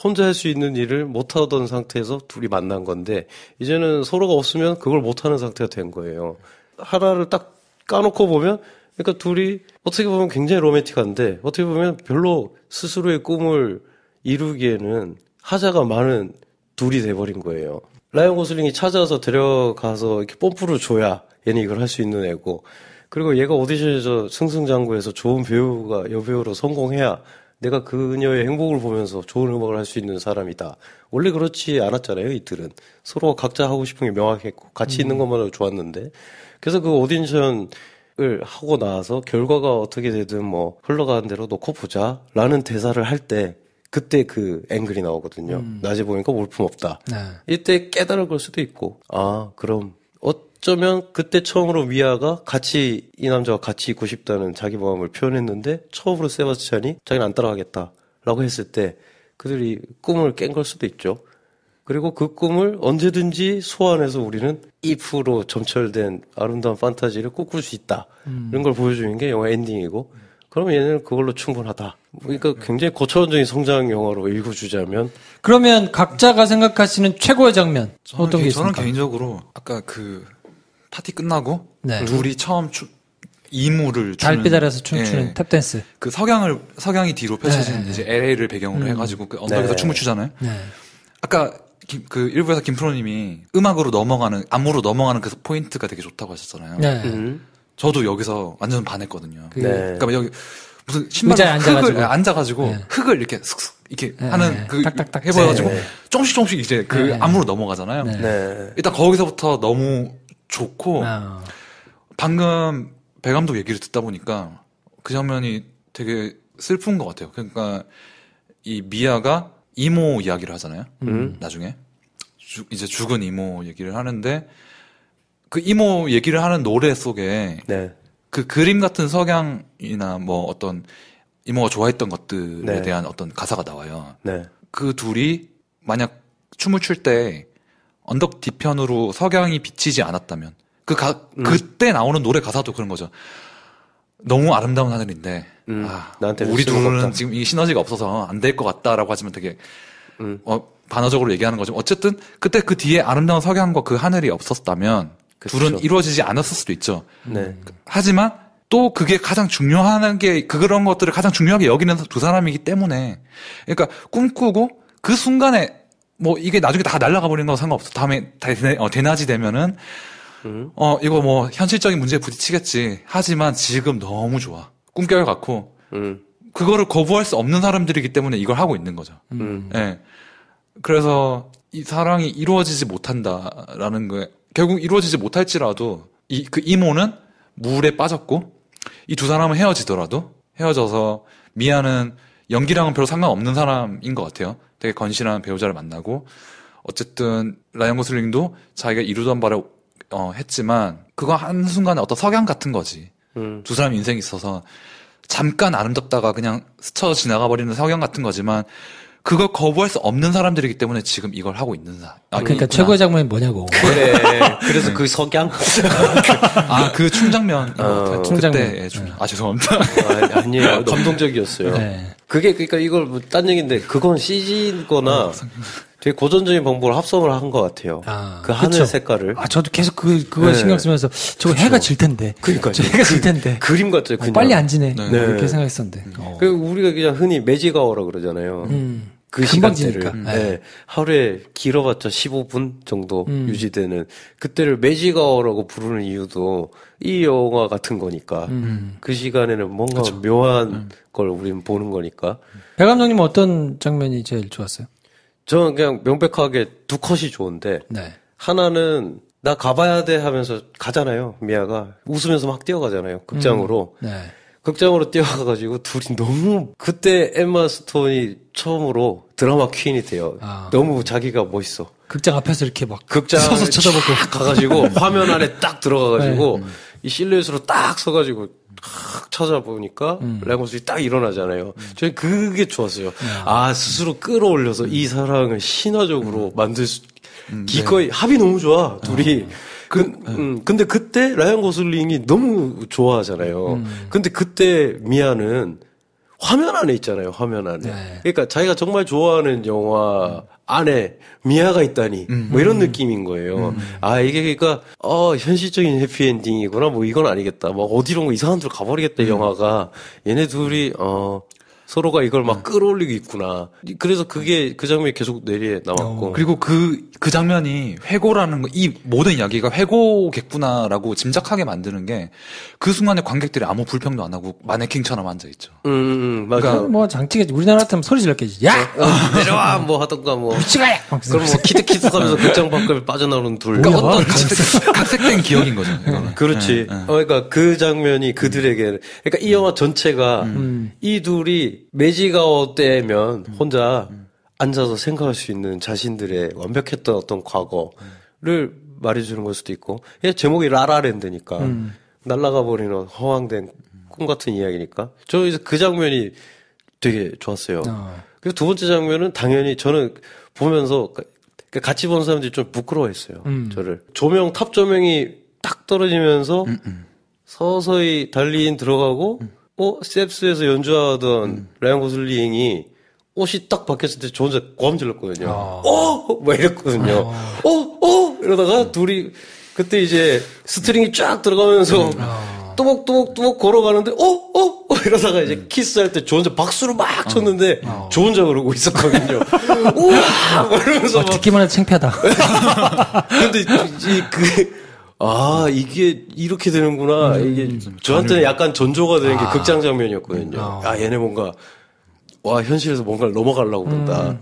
혼자 할 수 있는 일을 못하던 상태에서 둘이 만난 건데 이제는 서로가 없으면 그걸 못하는 상태가 된 거예요. 하나를 딱 까놓고 보면 그러니까 둘이 어떻게 보면 굉장히 로맨틱한데 어떻게 보면 별로 스스로의 꿈을 이루기에는 하자가 많은 둘이 돼버린 거예요. 라이언 고슬링이 찾아서 데려가서 이렇게 뽐뿌를 줘야 얘는 이걸 할 수 있는 애고 그리고 얘가 오디션에서 승승장구해서 좋은 배우가 여배우로 성공해야 내가 그녀의 행복을 보면서 좋은 음악을 할 수 있는 사람이다. 원래 그렇지 않았잖아요, 이들은. 서로 각자 하고 싶은 게 명확했고, 같이 있는 것만으로 좋았는데. 그래서 그 오디션을 하고 나서 결과가 어떻게 되든 흘러가는 대로 놓고 보자. 라는 대사를 할 때, 그때 그 앵글이 나오거든요. 낮에 보니까 볼품없다. 네. 이때 깨달을 걸 수도 있고, 그럼, 어쩌면 그때 처음으로 미아가 이 남자와 같이 있고 싶다는 자기 마음을 표현했는데 처음으로 세바스찬이 자기는 안 따라가겠다라고 했을 때 그들이 꿈을 깬 걸 수도 있죠. 그리고 그 꿈을 언제든지 소환해서 우리는 if로 점철된 아름다운 판타지를 꿈꿀 수 있다. 이런 걸 보여주는 게 영화 엔딩이고 그러면 얘는 그걸로 충분하다. 그러니까 굉장히 고차원적인 성장 영화로 읽어주자면 그러면 각자가 생각하시는 최고의 장면 어떤 게 있습니까? 저는 개인적으로 아까 그 파티 끝나고 네. 둘이 처음 이무를 주는 달빛 아래서 춤추는 탭댄스. 그 석양이 뒤로 펼쳐진 네. 이제 LA를 배경으로 해가지고 그 언덕에서 네. 춤을 추잖아요. 네. 아까 그 일부에서 김프로님이 안무로 넘어가는 그 포인트가 되게 좋다고 하셨잖아요. 네. 저도 여기서 완전 반했거든요. 그- 네. 그러니까 여기 무슨 의자에 신발을 앉아가지고. 앉아가지고 네. 흙을 이렇게 슥슥 이렇게 네. 하는 그 딱딱딱 해봐가지고 네. 조금씩 이제 그 네. 안무로 넘어가잖아요. 네. 네. 일단 거기서부터 너무 좋고 방금 배 감독 얘기를 듣다 보니까 그 장면이 되게 슬픈 것 같아요. 그러니까 이 미아가 이모 이야기를 하잖아요. 나중에 이제 죽은 이모 얘기를 하는데 그 이모 얘기를 하는 노래 속에 네. 그 그림 같은 석양이나 어떤 이모가 좋아했던 것들에 네. 대한 어떤 가사가 나와요. 네. 그 둘이 만약 춤을 출 때 언덕 뒤편으로 석양이 비치지 않았다면 그때 나오는 노래 가사도 그런 거죠. 너무 아름다운 하늘인데 나한테 우리 쓸모가 둘은 없다. 지금 이 시너지가 없어서 안 될 것 같다라고 하지만 되게 반어적으로 얘기하는 거죠. 어쨌든 그때 그 뒤에 아름다운 석양과 그 하늘이 없었다면 그쵸. 둘은 이루어지지 않았을 수도 있죠. 네. 하지만 또 그게 가장 중요한 게 그런 것들을 가장 중요하게 여기는 두 사람이기 때문에 그러니까 꿈꾸고 그 순간에 뭐 이게 나중에 다 날아가 버리는 건 상관없어. 다음에 대낮이 되면은 이거 뭐 현실적인 문제에 부딪히겠지. 하지만 지금 너무 좋아. 꿈결 같고 그거를 거부할 수 없는 사람들이기 때문에 이걸 하고 있는 거죠. 예. 그래서 이 사랑이 이루어지지 못한다라는 거 결국 이루어지지 못할지라도 그 이모는 물에 빠졌고 이 두 사람은 헤어지더라도 헤어져서 미아는 연기랑은 별로 상관없는 사람인 것 같아요. 되게 건실한 배우자를 만나고 어쨌든 라이언 고슬링도 자기가 이루던 바를 했지만 그거 한순간에 어떤 석양 같은 거지. 두 사람 인생이 있어서 잠깐 아름답다가 그냥 스쳐 지나가 버리는 석양 같은 거지만 그걸 거부할 수 없는 사람들이기 때문에 지금 이걸 하고 있는 그러니까 최고의 장면이 뭐냐고. 그래. 그래서 그 석양. 그 춤장면. 춤장면. 죄송합니다. 아니에요. 감동적이었어요. 네. 그게 그러니까 이걸 뭐 딴 얘기인데 그건 CG거나 되게 고전적인 방법으로 합성을 한 것 같아요. 그 하늘 그쵸? 색깔을. 저도 계속 그거 신경 쓰면서 저거 해가 질 텐데. 그러니까 해가 질 텐데. 그림 같죠. 그냥. 빨리 안 지네. 네. 이렇게 생각했었는데. 그 우리가 그냥 흔히 매직아워라 그러잖아요. 그 시간대를 네. 하루에 길어봤자 15분 정도 유지되는 그때를 매직아워라고 부르는 이유도 이 영화 같은 거니까 그 시간에는 뭔가 묘한 걸 우리는 보는 거니까. 배 감독님은 어떤 장면이 제일 좋았어요? 저는 그냥 명백하게 두 컷이 좋은데 네. 하나는 나 가봐야 돼 하면서 가잖아요. 미아가 웃으면서 막 뛰어가잖아요. 극장으로. 네. 극장으로 뛰어가가지고 둘이 너무 그때 엠마 스톤이 처음으로 드라마 퀸이 돼요. 너무 자기가 멋있어. 극장 앞에서 이렇게 막 극장 서서 쳐다보고 가가지고 화면 안에 딱 들어가가지고 이 실루엣으로 딱 서가지고 딱 찾아보니까 라이언 고슬링이 딱 일어나잖아요. 저는 그게 좋았어요. 스스로 끌어올려서 이 사랑을 신화적으로 만들 수 기꺼이 합이 너무 좋아 둘이. 근데 그때 라이언 고슬링이 너무 좋아하잖아요. 근데 그때 미아는 화면 안에 있잖아요. 화면 안에. 네. 그러니까 자기가 정말 좋아하는 영화 안에 미아가 있다니 뭐 이런 느낌인 거예요. 이게 그러니까 현실적인 해피엔딩이구나. 뭐 이건 아니겠다. 뭐 어디로 이상한 데로 가버리겠다. 영화가 얘네 둘이 서로가 이걸 막 끌어올리고 있구나. 그래서 그 장면이 계속 뇌리에 남았고. 그리고 그 장면이 회고라는 거, 이 모든 이야기가 회고겠구나라고 짐작하게 만드는 게 그 순간에 관객들이 아무 불평도 안 하고 마네킹처럼 앉아있죠. 맞아. 그러니까 뭐 장치겠지. 우리나라 같으면 소리 질렀겠지. 야! 내려와! 뭐 하던가 뭐. 미치가야! 그럼 뭐 키득키득 하면서 극장 밖을 빠져나오는 둘. 그러니까 어떤 각색된 기억인 거죠, 이거는. 그렇지. 그러니까 그 장면이 그들에게, 그러니까 이 영화 전체가 이 둘이 매직아워 때면 혼자 앉아서 생각할 수 있는 자신들의 완벽했던 어떤 과거를 말해주는 걸 수도 있고, 제목이 라라랜드니까 날아가 버리는 허황된 꿈 같은 이야기니까. 저 이제 그 장면이 되게 좋았어요. 그리고 두 번째 장면은 당연히 저는 보면서 같이 본 사람들이 좀 부끄러워했어요. 저를. 탑 조명이 딱 떨어지면서 서서히 달리인 들어가고 스텝스에서 연주하던 라이언 고슬링이 옷이 딱 바뀌었을 때 저 혼자 고함 질렀거든요. 막 이랬거든요. 이러다가 둘이 그때 이제 스트링이 쫙 들어가면서 또박또박 걸어가는데 이러다가 이제 키스할 때 저 혼자 박수를 막 쳤는데 저 혼자 그러고 있었거든요. 우와! 이러면서 듣기만 해도 창피하다. 근데 이게 이렇게 되는구나. 이게 저한테는 약간 전조가 되는 게 극장 장면이었거든요. 얘네 뭔가 현실에서 뭔가를 넘어가려고 그런다.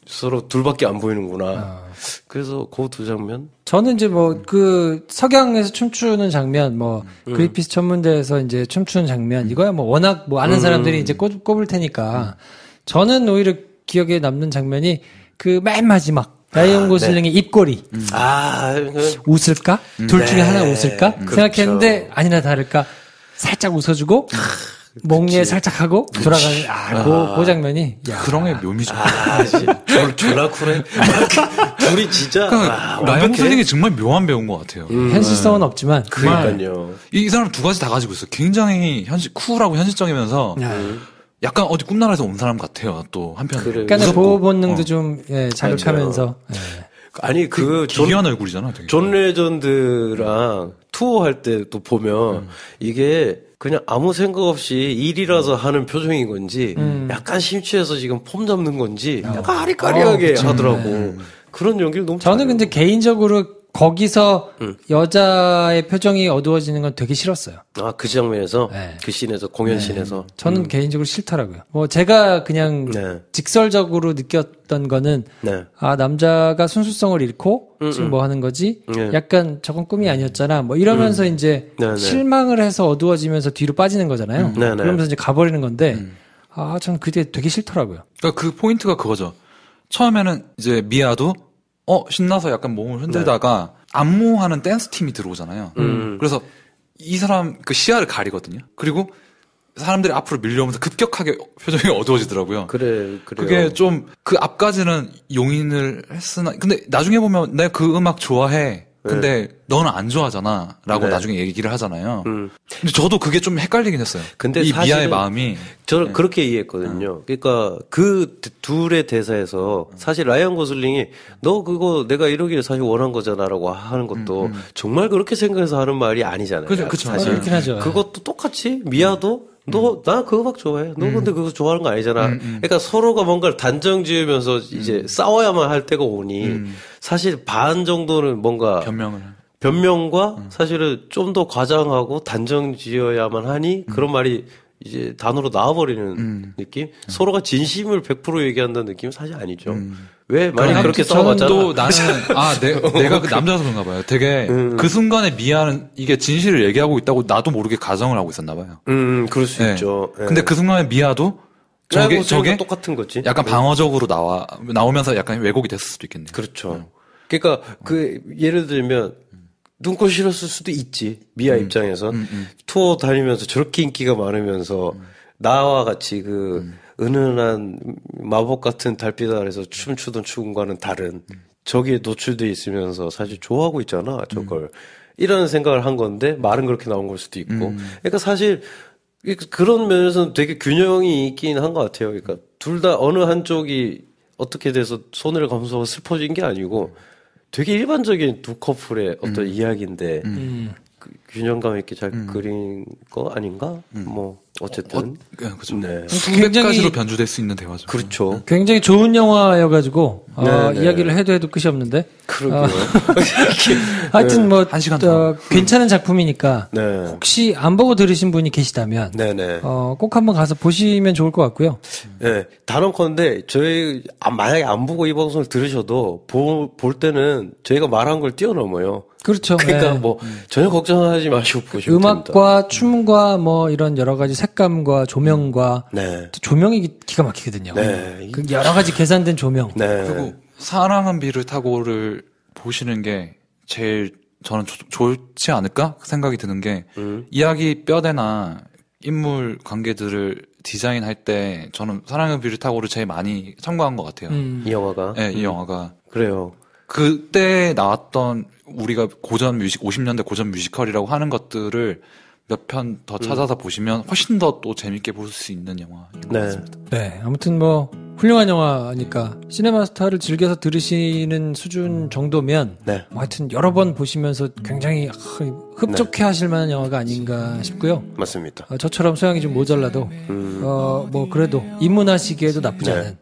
서로 둘밖에 안 보이는구나. 그래서 그 두 장면. 저는 이제 그 석양에서 춤추는 장면, 그리피스 천문대에서 이제 춤추는 장면, 이거야 워낙 아는 사람들이 이제 꼽을 테니까. 저는 오히려 기억에 남는 장면이 그 맨 마지막. 라이언 고슬링의 입꼬리. 웃을까? 둘 중에 하나 웃을까? 생각했는데 아니나 다를까 살짝 웃어주고 몽리에 살짝 하고 돌아가는 그 장면이 그런 게 묘미죠. 졸라 쿨해. 둘이 진짜 라이언 고슬링이 정말 묘한 배우인 것 같아요. 현실성은 없지만 그러니까요. 이 사람 두 가지 다 가지고 있어요. 굉장히 쿨하고 현실적이면서 약간 어디 꿈나라에서 온 사람 같아요. 또 한편으로. 그러니까 보호 본능도 좀 자극하면서. 아니 기괴한 얼굴이잖아. 되게. 존 레전드랑 투어할 때도 보면 이게 그냥 아무 생각 없이 일이라서 하는 표정인 건지 약간 심취해서 지금 폼 잡는 건지 약간 아리까리하게 하더라고. 그런 연기를 너무 저는 잘해요. 근데 개인적으로 거기서 여자의 표정이 어두워지는 건 되게 싫었어요. 아, 그 장면에서? 네. 그 씬에서, 공연씬에서? 저는 개인적으로 싫더라고요. 뭐 제가 그냥 직설적으로 느꼈던 거는 아, 남자가 순수성을 잃고 지금 뭐 하는 거지? 약간 저건 꿈이 아니었잖아. 뭐 이러면서 이제 실망을 해서 어두워지면서 뒤로 빠지는 거잖아요. 그러면서 이제 가버리는 건데 아, 전 그게 되게 싫더라고요. 그러니까 그 포인트가 그거죠. 처음에는 이제 미아도 신나서 약간 몸을 흔들다가 안무하는 댄스 팀이 들어오잖아요. 그래서 이 사람 그 시야를 가리거든요. 그리고 사람들이 앞으로 밀려오면서 급격하게 표정이 어두워지더라고요. 그래요. 그게 좀 그 앞까지는 용인을 했으나 근데 나중에 보면 내가 그 음악 좋아해. 근데 너는 안 좋아하잖아. 라고 나중에 얘기를 하잖아요. 근데 저도 그게 좀 헷갈리긴 했어요. 근데 이 미아의 마음이. 저는 그렇게 이해했거든요. 그러니까 그 둘의 대사에서 사실 라이언 고슬링이 너 그거 내가 이러기를 사실 원한 거잖아 라고 하는 것도 정말 그렇게 생각해서 하는 말이 아니잖아요. 그죠. 사실 그렇긴 하죠. 그것도 똑같이 미아도 나 그거 막 좋아해. 너 근데 그거 좋아하는 거 아니잖아. 그러니까 서로가 뭔가를 단정 지으면서 이제 싸워야만 할 때가 오니 사실 반 정도는 뭔가 변명과 사실은 좀 더 과장하고 단정 지어야만 하니 그런 말이 이제 단어로 나와버리는 느낌? 서로가 진심을 100% 얘기한다는 느낌은 사실 아니죠. 왜? 만약 그렇게 싸워봤잖아. 또 나는, 내가 그 남자라서 그런가 봐요. 되게, 그 순간에 미아는 이게 진실을 얘기하고 있다고 나도 모르게 가정을 하고 있었나 봐요. 그럴 수 있죠. 근데 그 순간에 미아도 저게 똑같은 거지. 약간 방어적으로 나오면서 약간 왜곡이 됐을 수도 있겠네요. 그렇죠. 그러니까 예를 들면, 눈꼴 싫었을 수도 있지. 미아 입장에서. 투어 다니면서 저렇게 인기가 많으면서, 나와 같이 은은한 마법 같은 달빛 아래서 춤추던 춤과는 다른 저기에 노출돼 있으면서 사실 좋아하고 있잖아 저걸 이런 생각을 한 건데 말은 그렇게 나온 걸 수도 있고 그러니까 사실 그런 면에서는 되게 균형이 있긴 한 것 같아요. 그러니까 둘 다 어느 한쪽이 어떻게 돼서 손해를 감수하고 슬퍼진 게 아니고 되게 일반적인 두 커플의 어떤 이야기인데 그 균형감 있게 잘 그린 거 아닌가? 뭐 어쨌든 그렇죠. 수백 가지로 변주될 수 있는 대화죠. 그렇죠. 굉장히 좋은 영화여가지고 이야기를 해도 끝이 없는데. 그러게요. 하여튼 뭐 한 시간 동안. 괜찮은 작품이니까 혹시 안 보고 들으신 분이 계시다면 꼭 한번 가서 보시면 좋을 것 같고요. 네, 단언컨대 저희 만약에 안 보고 이 방송을 들으셔도 볼 때는 저희가 말한 걸 뛰어넘어요. 그렇죠. 그러니까 뭐 전혀 걱정하지 마시고 보시면 음악과 춤과 뭐 이런 여러 가지 색감과 조명과 또 조명이 기가 막히거든요. 그 여러 가지 계산된 조명. 그리고 사랑은 비를 타고를 보시는 게 제일 저는 좋지 않을까 생각이 드는 게 이야기 뼈대나 인물 관계들을 디자인할 때 저는 사랑은 비를 타고를 제일 많이 참고한 것 같아요. 이 영화가. 네, 이 영화가. 그래요. 그때 나왔던 우리가 50년대 고전 뮤지컬이라고 하는 것들을 몇 편 더 찾아서 보시면 훨씬 더 또 재밌게 볼 수 있는 영화인 것 같습니다. 네, 아무튼 뭐 훌륭한 영화니까 시네마스타를 즐겨서 들으시는 수준 정도면 하여튼 여러 번 보시면서 굉장히 흡족해 하실 만한 영화가 아닌가 싶고요. 맞습니다. 저처럼 소양이 좀 모자라도 뭐 그래도 입문하시기에도 나쁘지 않은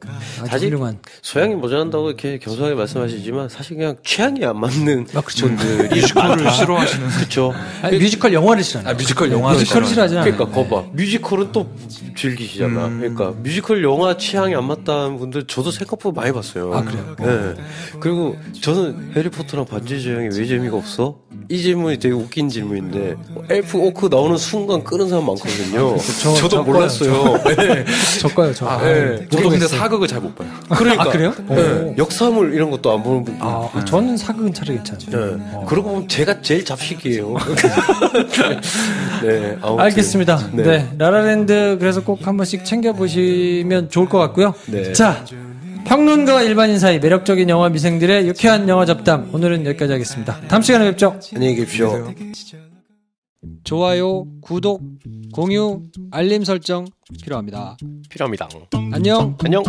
아주 훌륭한. 소양이 모자란다고 이렇게 겸손하게 말씀하시지만 사실 그냥 취향이 안 맞는 분들이 뮤지컬을 싫어하시는. 그렇죠. 뮤지컬 영화를 싫어하는. 뮤지컬 영화를 싫어하잖아. 그러니까 거봐. 뮤지컬은 또 즐기시잖아. 그러니까 뮤지컬 영화 취향이 안 맞다는 분들 저도 생각보다 많이 봤어요. 아, 그래요? 네. 그리고 저는 해리포터랑 반지의 제왕이 왜 재미가 없어? 이 질문이 되게 웃긴 질문인데 엘프 오크 나오는 순간 끄는 사람 많거든요. 저도 몰랐어요. 저거요. 저도 근데 사극을 잘 못 봐요. 그러니까. 그래요? 네. 역사물 이런 것도 안 보는 분들. 저는 사극은 차라리 괜찮아요. 네. 그러고 보면 제가 제일 잡식이에요. 네, 아무튼. 알겠습니다. 네. 라라랜드 그래서 꼭 한 번씩 챙겨보시면 좋을 것 같고요. 자, 평론가와 일반인 사이 매력적인 영화 미생들의 유쾌한 영화 잡담 오늘은 여기까지 하겠습니다. 다음 시간에 뵙죠. 안녕히 계십시오. 좋아요, 구독, 공유, 알림 설정 필요합니다. 필요합니다. 안녕. 안녕.